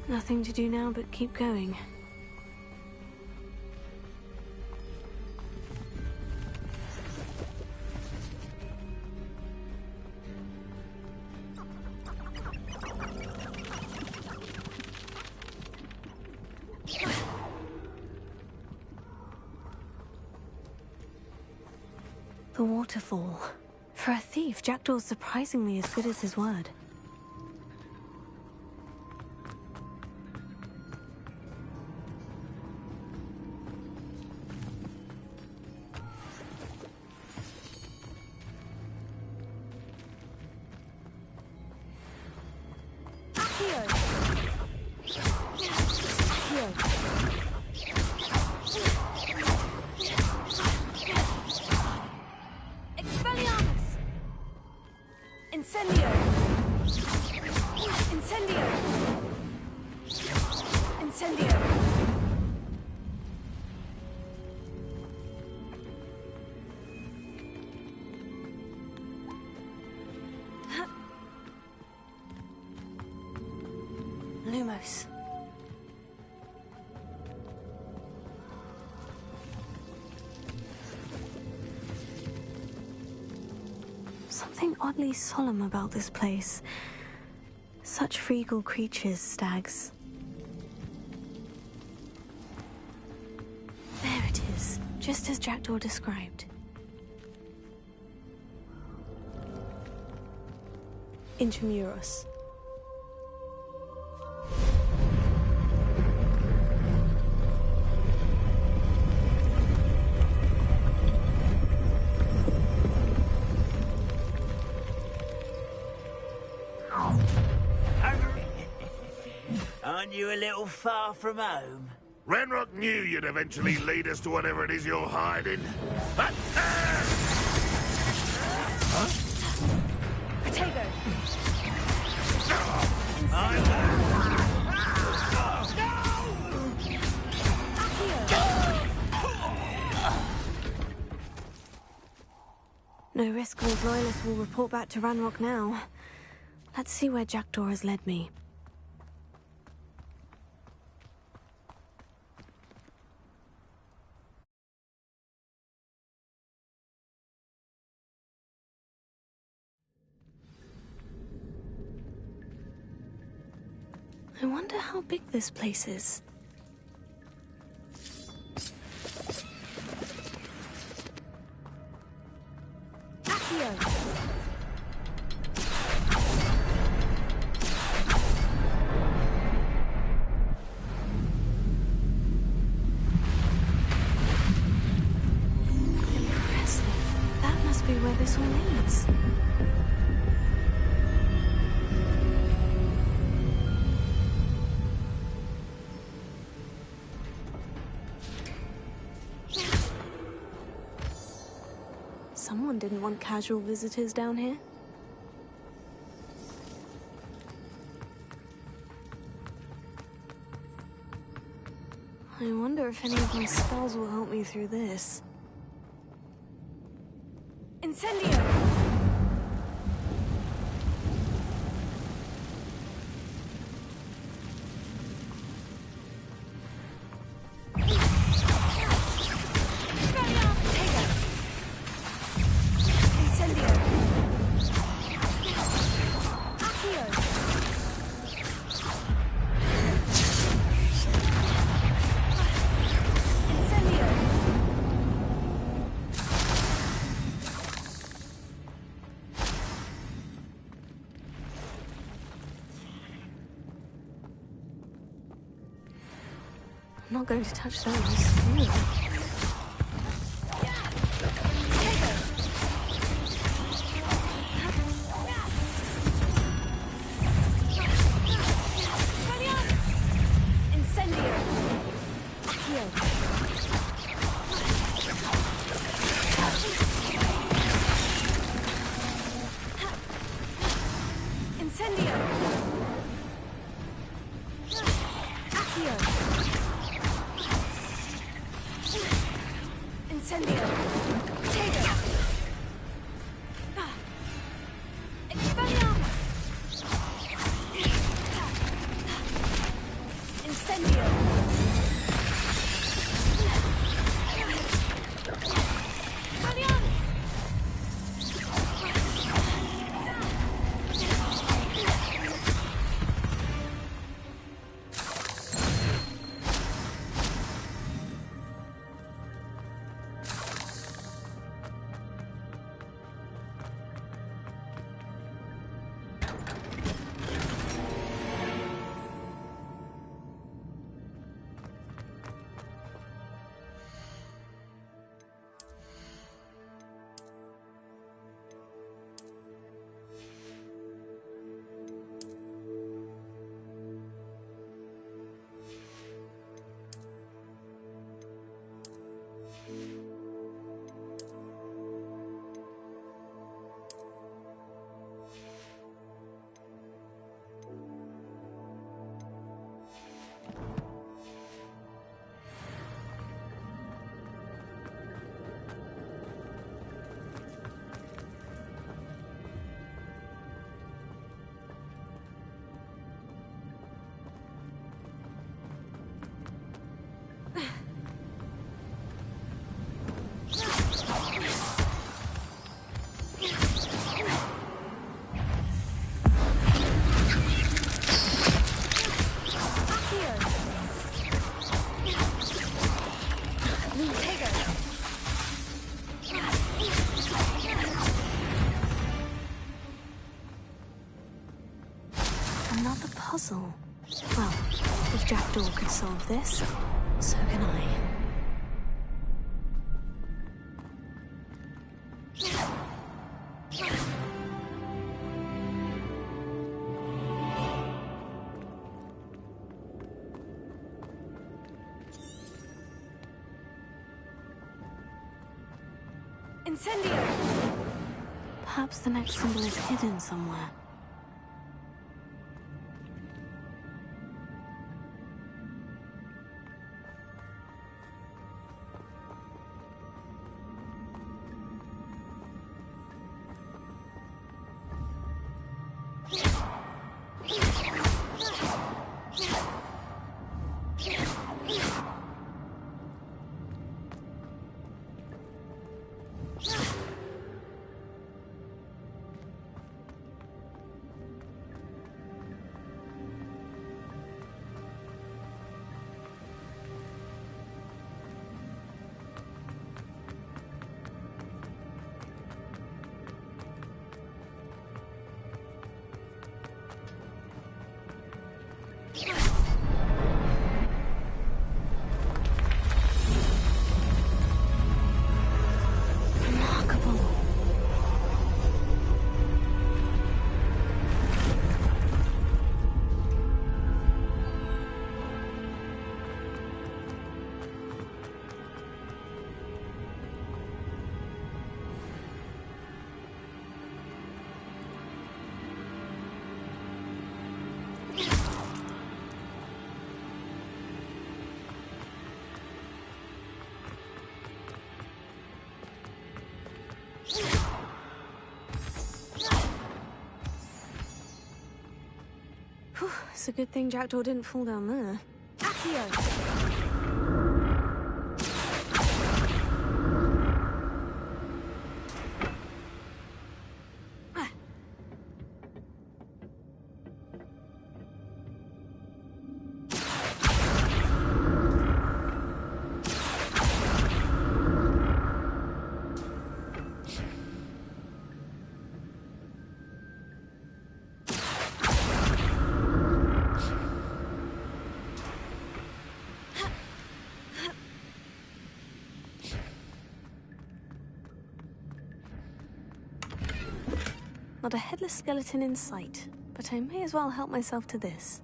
Nothing to do now but keep going. The waterfall. For a thief, Jackdaw's surprisingly as good as his word. Lumos. Something oddly solemn about this place. Such regal creatures, stags. There it is, just as Jackdaw described. Intramuros. Aren't you a little far from home? Renrock knew you'd eventually lead us to whatever it is you're hiding. But... Protego! No risk those loyalists will report back to Ranrock now. Let's see where Jackdaw has led me. I wonder how big this place is. Impressive. That must be where this all leads. Someone didn't want casual visitors down here. I wonder if any of my spells will help me through this. Incendio! I'm not going to touch those. Ew. Puzzle. Well, if Jackdaw could solve this, so can I. Incendio! Perhaps the next symbol is hidden somewhere. It's a good thing Jackdaw didn't fall down there. Accio! not a headless skeleton in sight, but I may as well help myself to this.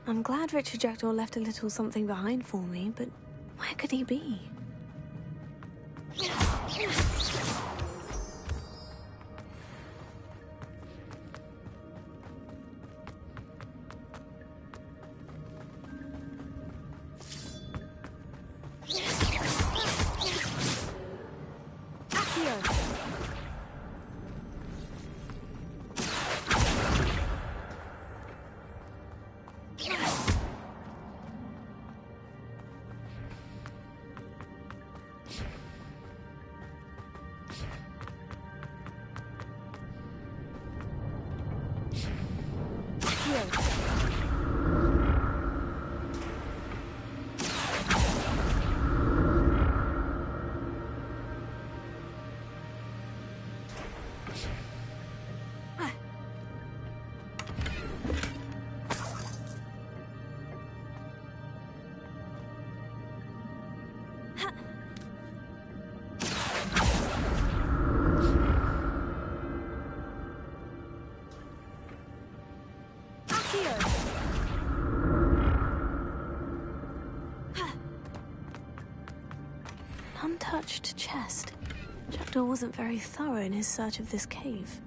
I'm glad Richard Jackdaw left a little something behind for me, but where could he be? Untouched chest. Jackdaw wasn't very thorough in his search of this cave.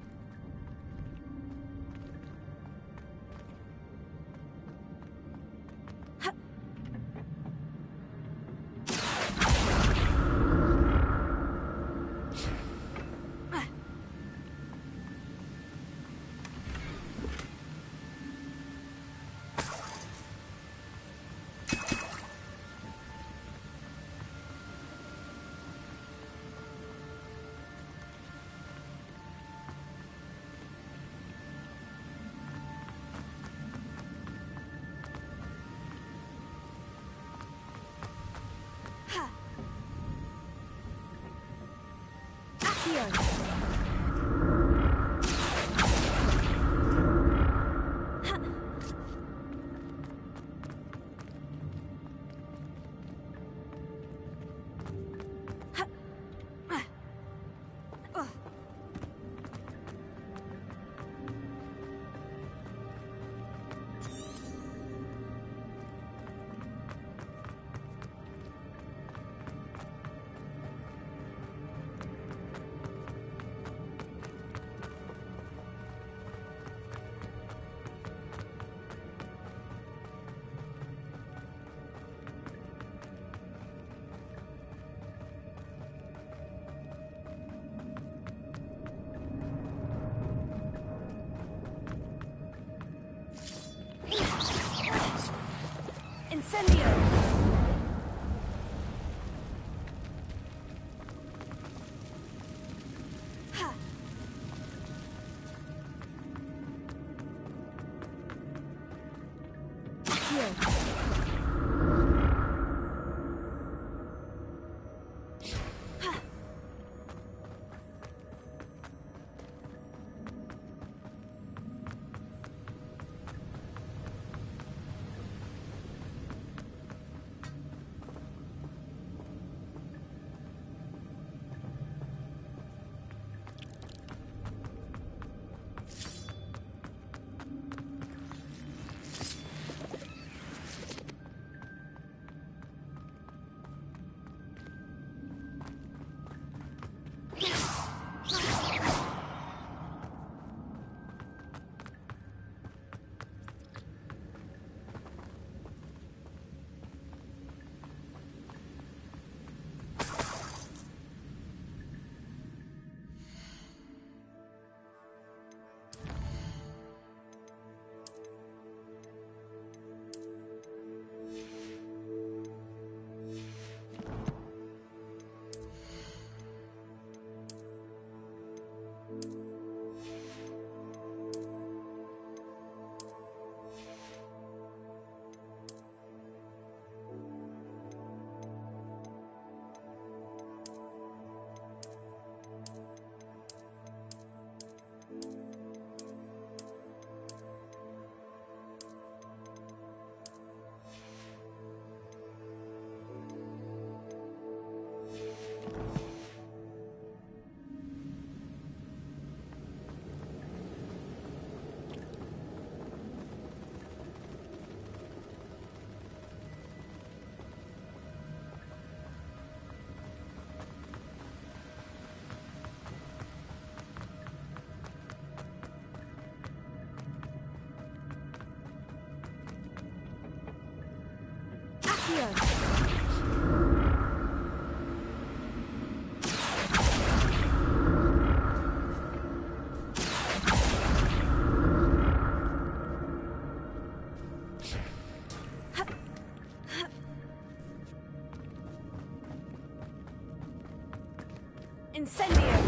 Incendio!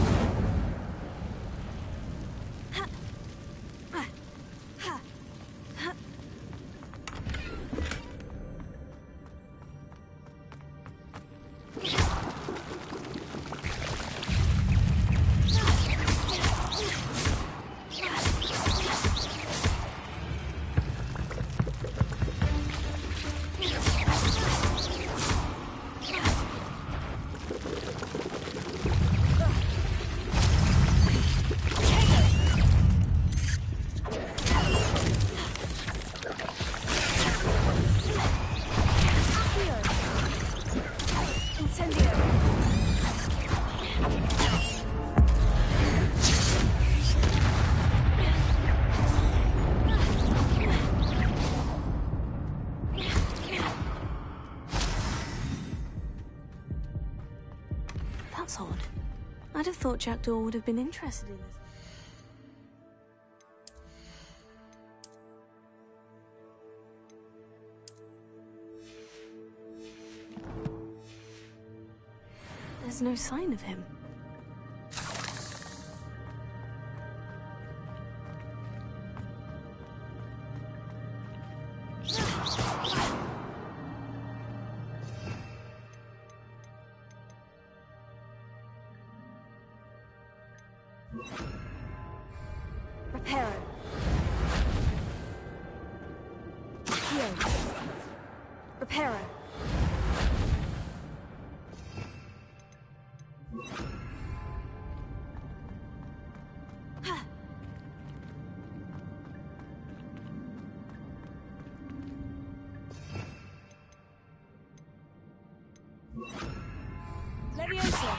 That's odd. I'd have thought Jackdaw would have been interested in this. There's no sign of him. Reparo. Heal. Reparo. Leviosa.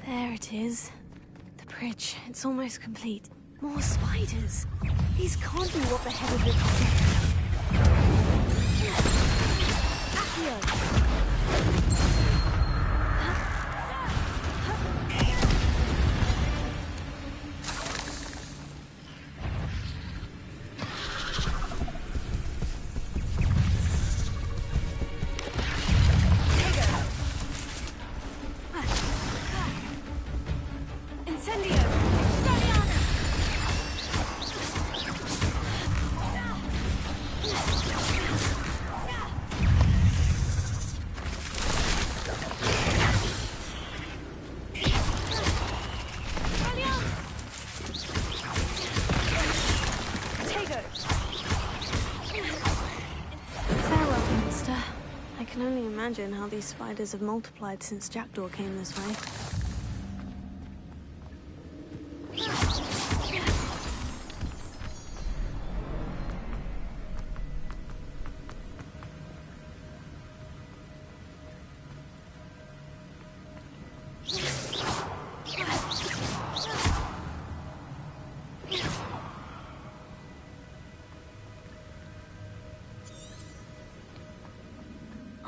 There it is. The bridge. It's almost complete. More spiders. These can't be what the head of the... Incendio! imagine how these spiders have multiplied since Jackdaw came this way.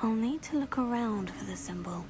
I'll need to look around for the symbol.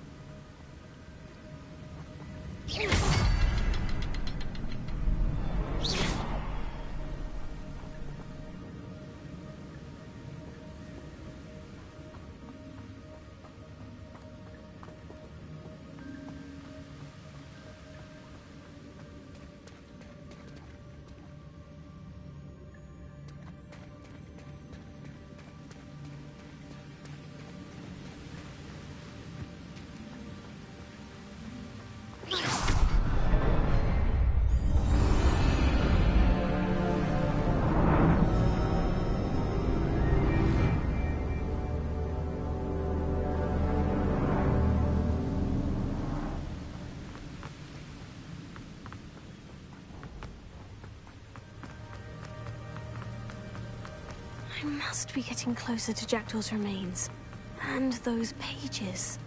I must be getting closer to Jackdaw's remains. And those pages.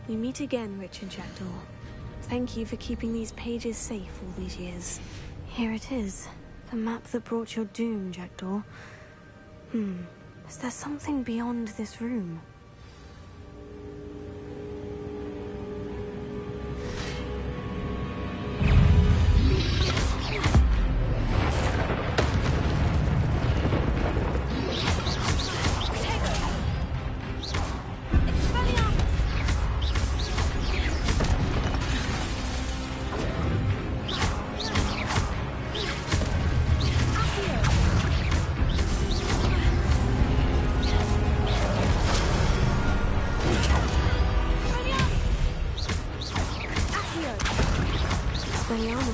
We meet again, Richard Jackdaw. Thank you for keeping these pages safe all these years. Here it is. The map that brought your doom, Jackdaw. Is there something beyond this room?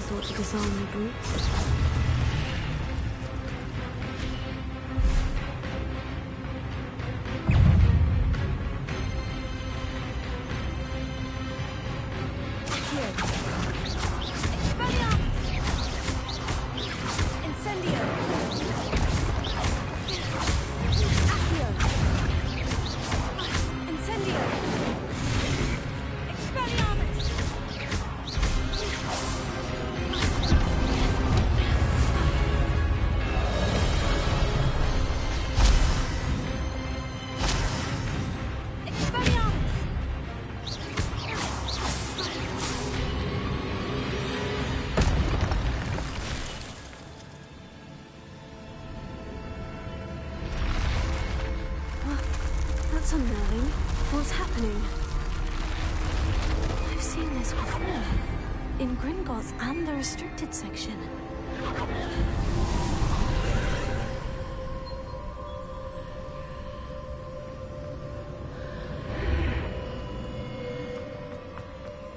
Thought to disarm the brutes. That's unnerving. What's happening? I've seen this before. In Gringotts and the restricted section.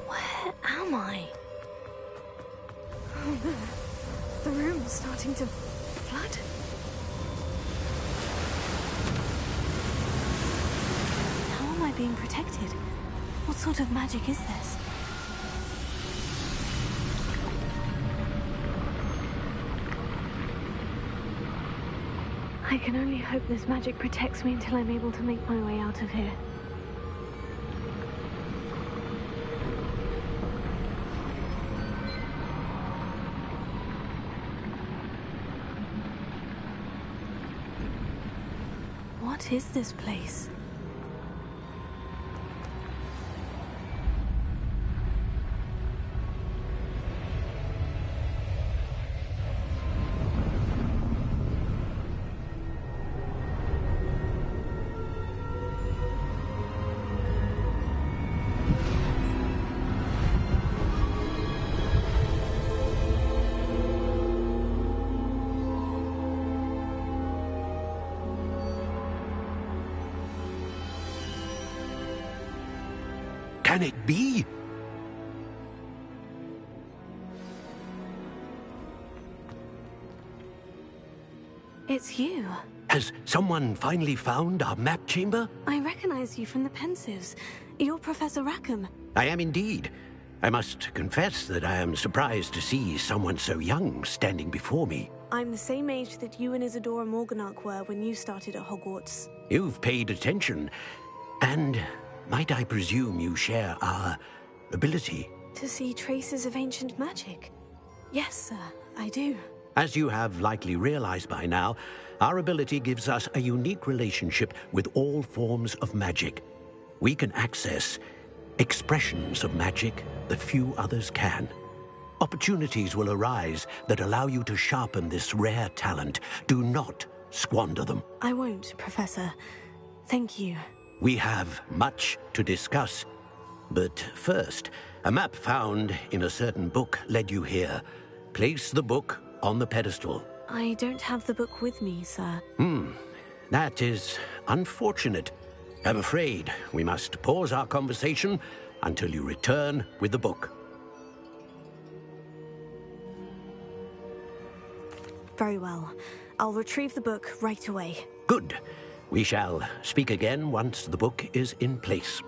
Where am I? Oh, the room is starting to flood. Being protected? What sort of magic is this? I can only hope this magic protects me until I'm able to make my way out of here. What is this place? Can it be? It's you. Has someone finally found our map chamber? I recognize you from the Pensives. You're Professor Rackham. I am indeed. I must confess that I am surprised to see someone so young standing before me. I'm the same age that you and Isadora Morganach were when you started at Hogwarts. You've paid attention, and might I presume you share our ability? To see traces of ancient magic? Yes, sir, I do. As you have likely realized by now, our ability gives us a unique relationship with all forms of magic. We can access expressions of magic that few others can. Opportunities will arise that allow you to sharpen this rare talent. Do not squander them. I won't, Professor. Thank you. We have much to discuss. But first, a map found in a certain book led you here. Place the book on the pedestal. I don't have the book with me, sir. That is unfortunate. I'm afraid we must pause our conversation until you return with the book. Very well. I'll retrieve the book right away. Good. We shall speak again once the book is in place.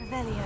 Revelio.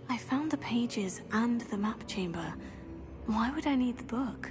I found the pages and the map chamber. Why would I need the book?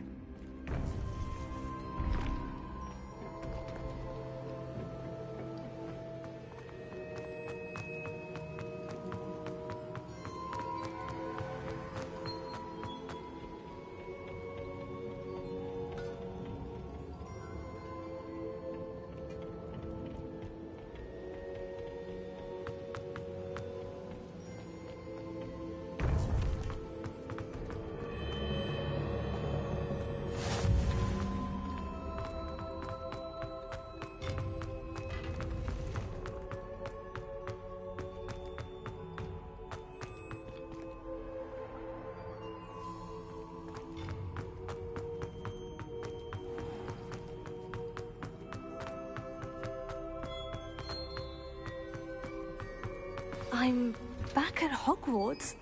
I'm back at Hogwarts.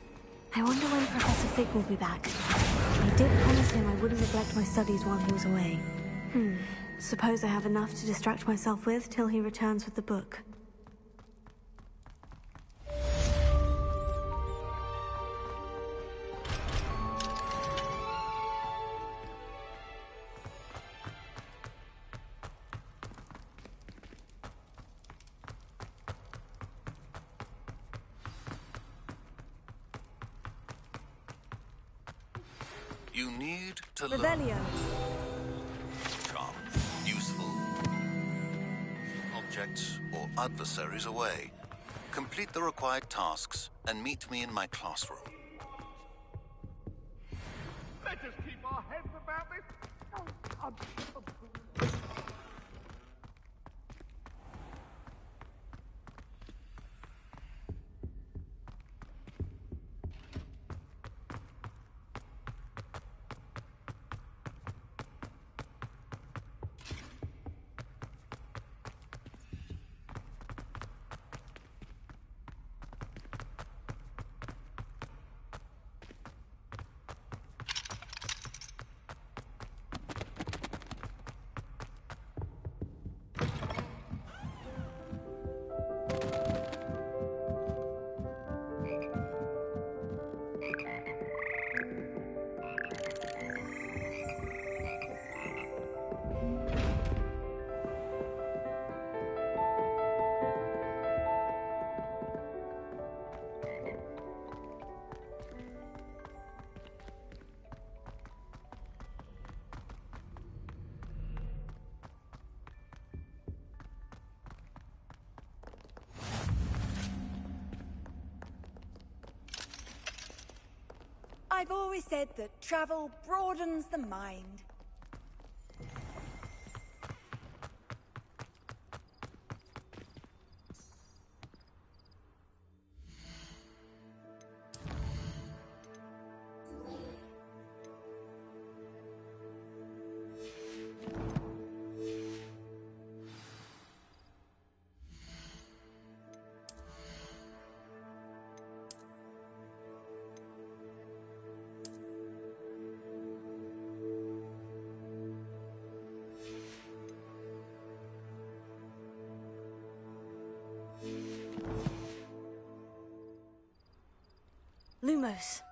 I wonder when Professor Fig will be back. I did promise him I wouldn't neglect my studies while he was away. Suppose I have enough to distract myself with till he returns with the book. You need to Revelio. Charm. Useful. Objects or adversaries away. Complete the required tasks and meet me in my classroom. Let us keep our heads about this. I've always said that travel broadens the mind. Lumos.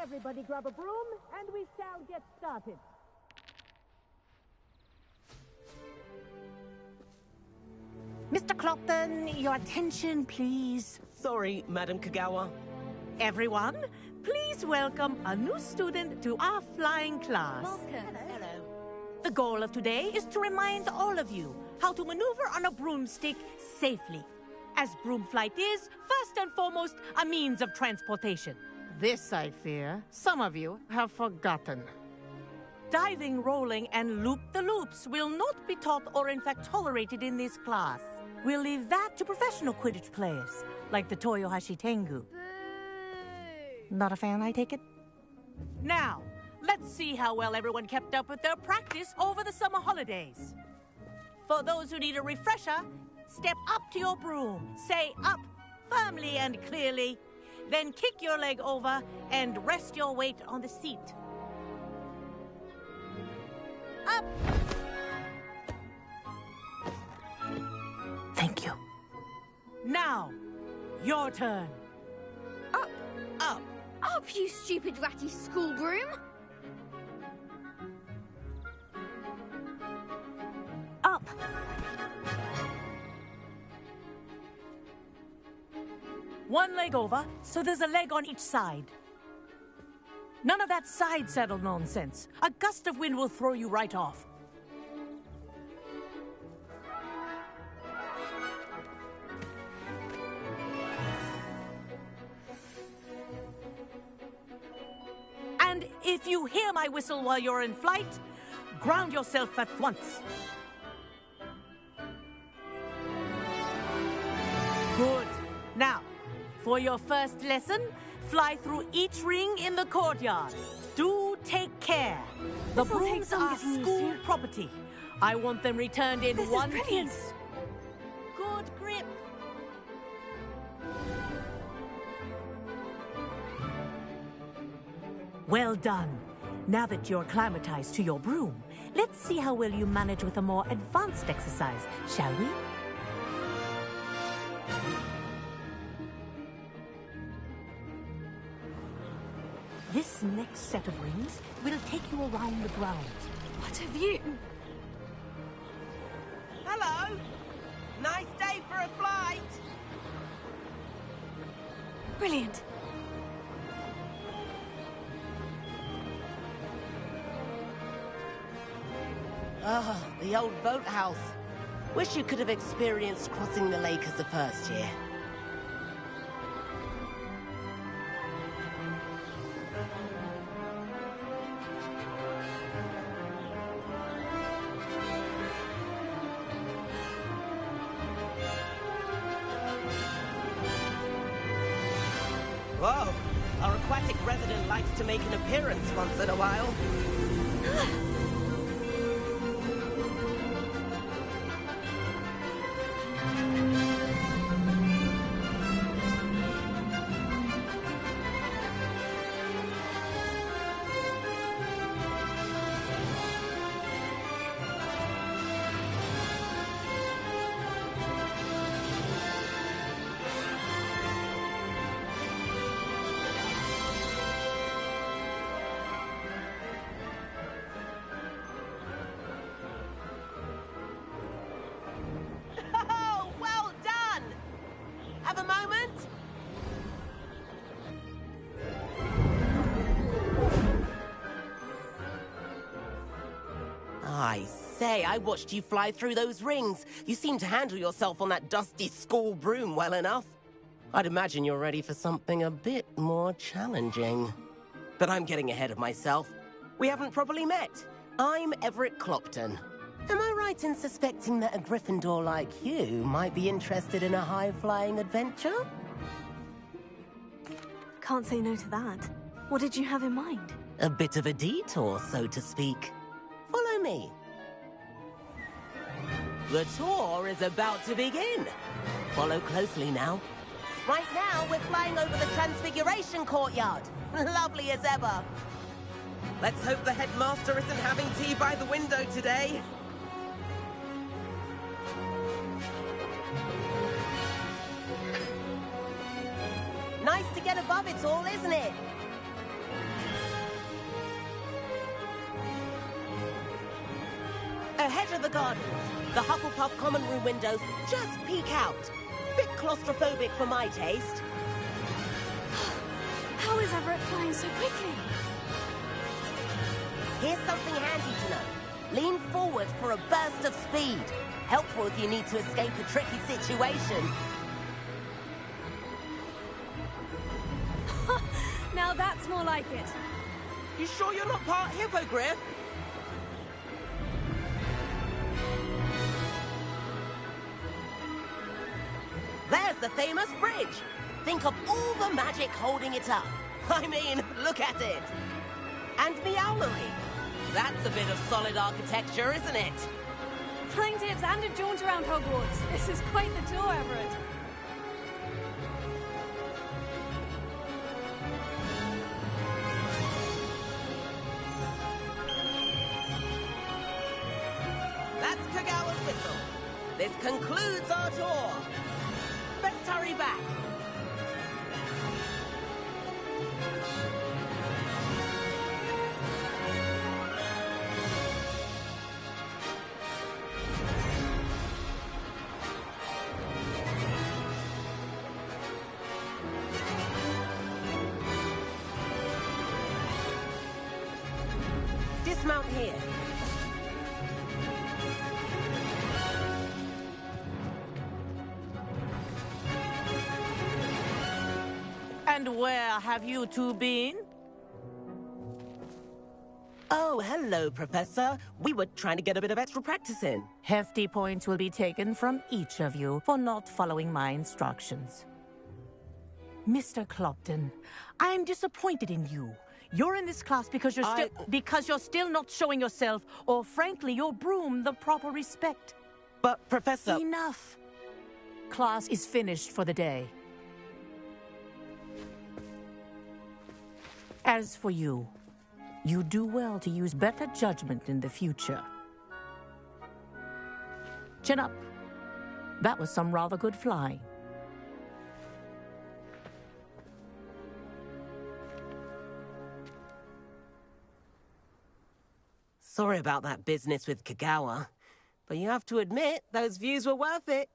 Everybody grab a broom, and we shall get started. Mr. Clopton, your attention, please. Sorry, Madam Kagawa. Everyone, please welcome a new student to our flying class. Welcome. Hello. The goal of today is to remind all of you how to maneuver on a broomstick safely, as broom flight is, first and foremost, a means of transportation. This, I fear, some of you have forgotten. Diving, rolling, and loop-the-loops will not be taught or in fact tolerated in this class. We'll leave that to professional Quidditch players, like the Toyohashi Tengu. Not a fan, I take it? Now, let's see how well everyone kept up with their practice over the summer holidays. For those who need a refresher, step up to your broom, say up firmly and clearly, then kick your leg over and rest your weight on the seat. Up! Thank you. Now, your turn. Up! Up! Up, you stupid ratty school broom! Up! One leg over, so there's a leg on each side. None of that side saddle nonsense. A gust of wind will throw you right off. And if you hear my whistle while you're in flight, ground yourself at once. Good. Now, for your first lesson, fly through each ring in the courtyard. Do take care. The This'll take brooms some are getting used school to. property. I want them returned in This is one brilliant. piece. Good grip. Well done. Now that you're acclimatized to your broom, let's see how well you manage with a more advanced exercise, shall we? This next set of rings will take you around the grounds. What have you? Hello! Nice day for a flight! Brilliant. Ah, the old boathouse. Wish you could have experienced crossing the lake as the first year. Whoa! Our aquatic resident likes to make an appearance once in a while. Oh, well done! Have a moment? I say, I watched you fly through those rings. You seem to handle yourself on that dusty school broom well enough. I'd imagine you're ready for something a bit more challenging. But I'm getting ahead of myself. We haven't properly met. I'm Everett Clopton. Am I right in suspecting that a Gryffindor like you might be interested in a high-flying adventure? Can't say no to that. What did you have in mind? A bit of a detour, so to speak. Follow me. The tour is about to begin. Follow closely now. Right now, we're flying over the Transfiguration Courtyard. Lovely as ever. Let's hope the headmaster isn't having tea by the window today. Nice to get above it all, isn't it? Ahead of the gardens, the Hufflepuff common room windows just peek out. Bit claustrophobic for my taste. How is Everett flying so quickly? Here's something handy to know. Lean forward for a burst of speed. Helpful if you need to escape a tricky situation. Now that's more like it. You sure you're not part hippogriff? There's the famous bridge. Think of all the magic holding it up. I mean, look at it. And the owlery. That's a bit of solid architecture, isn't it? Flying tips and a jaunt around Hogwarts. This is quite the tour, Everett. That's Kagawa's whistle. This concludes our tour. Let's hurry back. Dismount here. And where have you two been? Oh, hello, Professor. We were trying to get a bit of extra practice in. Hefty points will be taken from each of you for not following my instructions. Mr. Clopton, I'm disappointed in you. You're in this class because you're still not showing yourself, or frankly, your broom, the proper respect. But, Professor... Enough. Class is finished for the day. As for you, you do well to use better judgment in the future. Chin up. That was some rather good flying. Sorry about that business with Kagawa, but you have to admit, those views were worth it.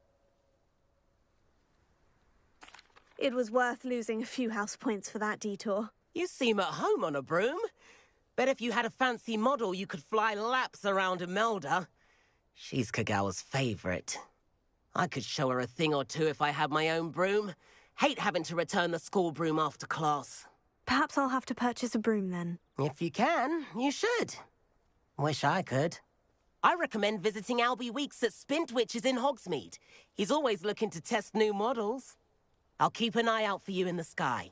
It was worth losing a few house points for that detour. You seem at home on a broom. Bet if you had a fancy model, you could fly laps around Imelda. She's Kagawa's favorite. I could show her a thing or two if I had my own broom. Hate having to return the school broom after class. Perhaps I'll have to purchase a broom then. If you can, you should. Wish I could. I recommend visiting Albie Weeks at Spintwitches in Hogsmeade. He's always looking to test new models. I'll keep an eye out for you in the sky.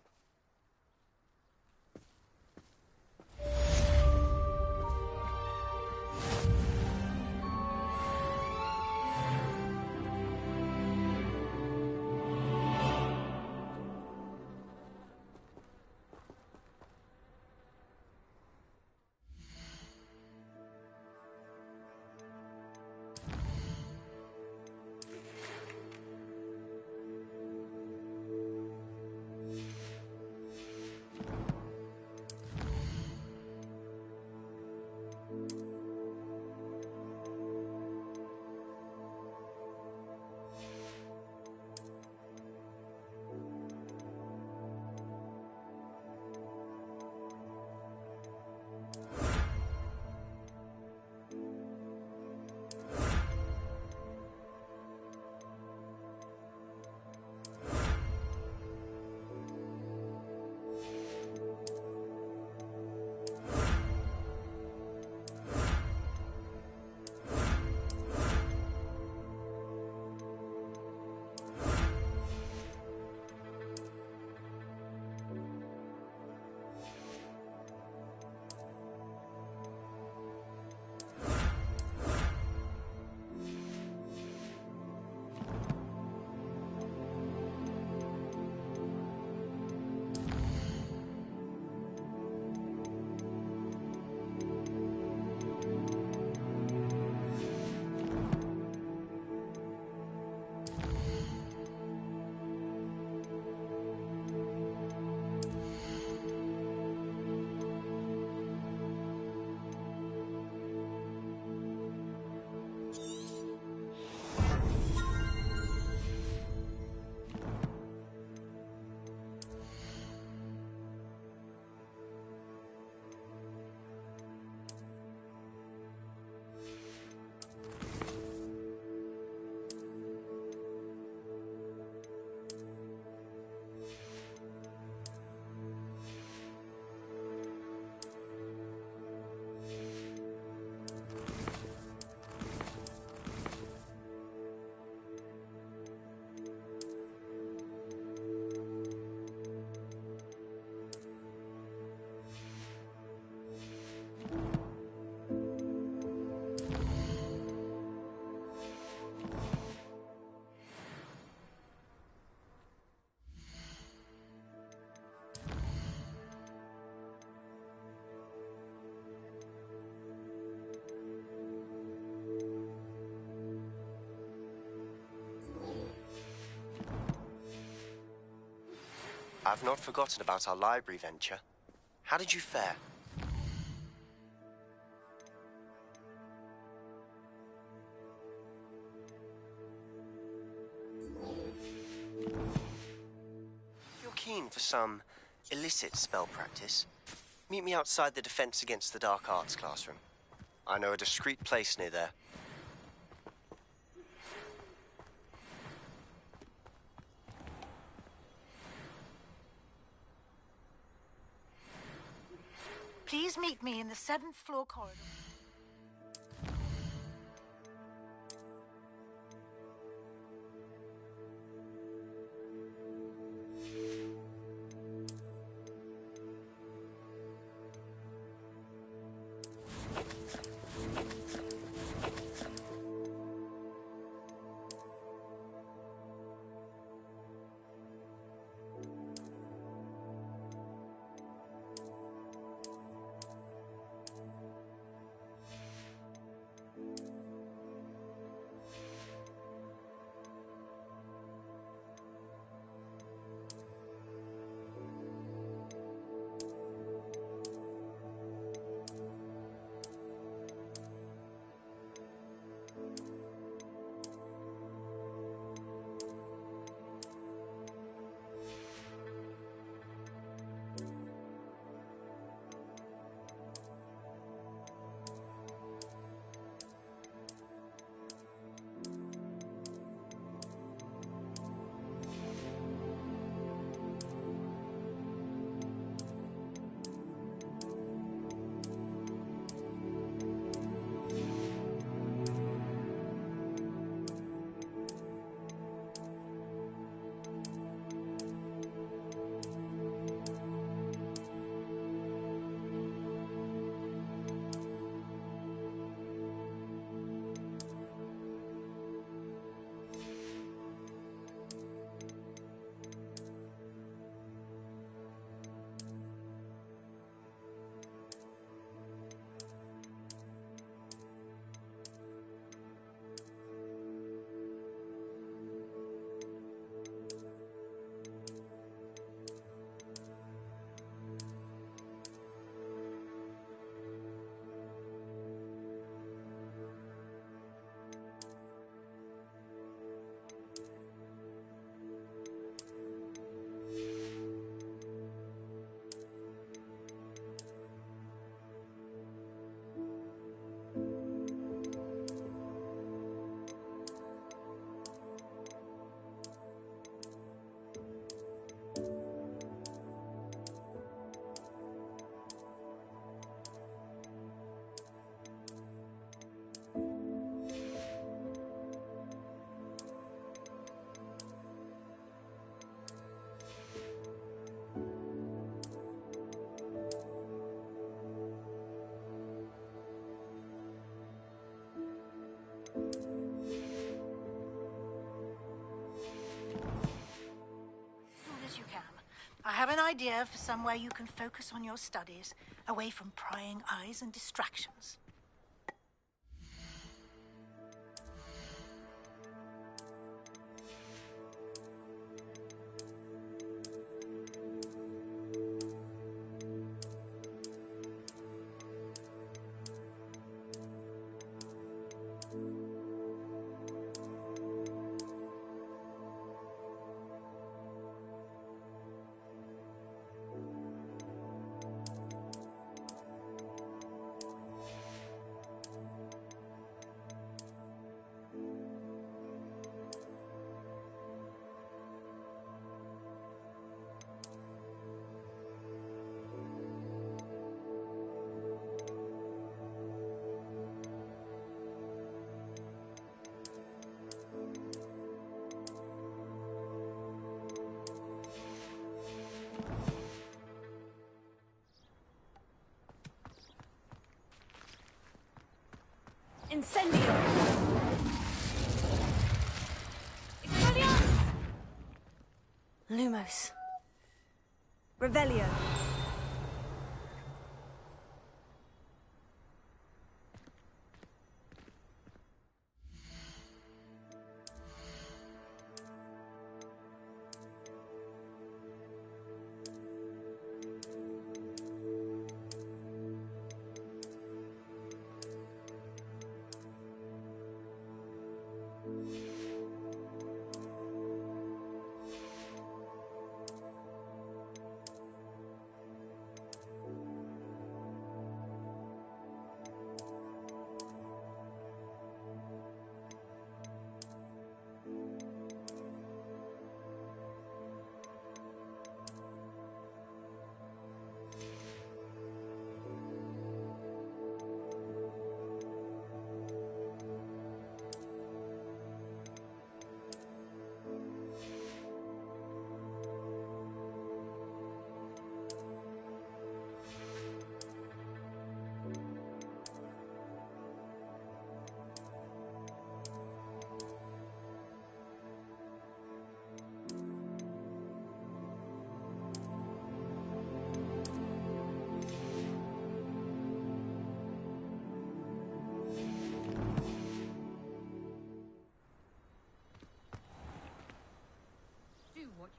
I've not forgotten about our library venture. How did you fare? If you're keen for some illicit spell practice, meet me outside the Defense Against the Dark Arts classroom. I know a discreet place near there. Please meet me in the 7th floor corridor. I have an idea for somewhere you can focus on your studies, away from prying eyes and distractions. Incendio! Expelliarmus! Lumos. Revelio.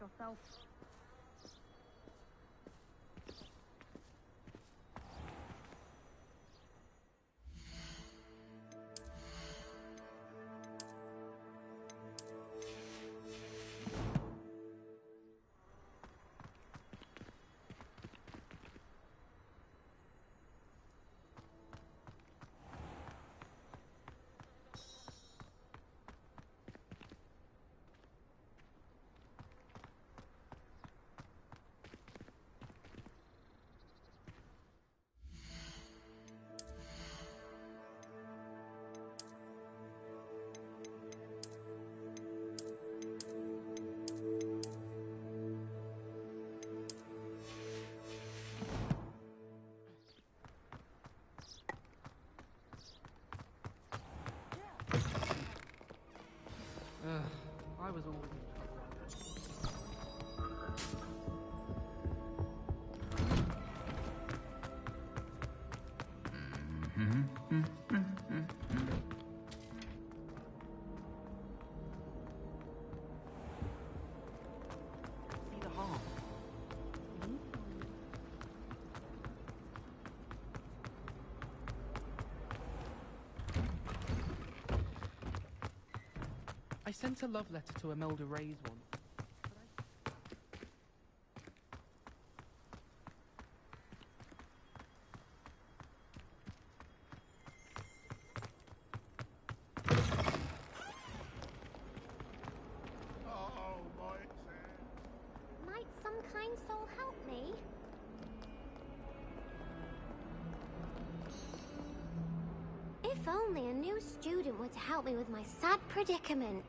yourself. I was always in trouble. See the harm. I sent a love letter to Imelda Reyes once. Might some kind soul help me? If only a new student were to help me with my sad predicament.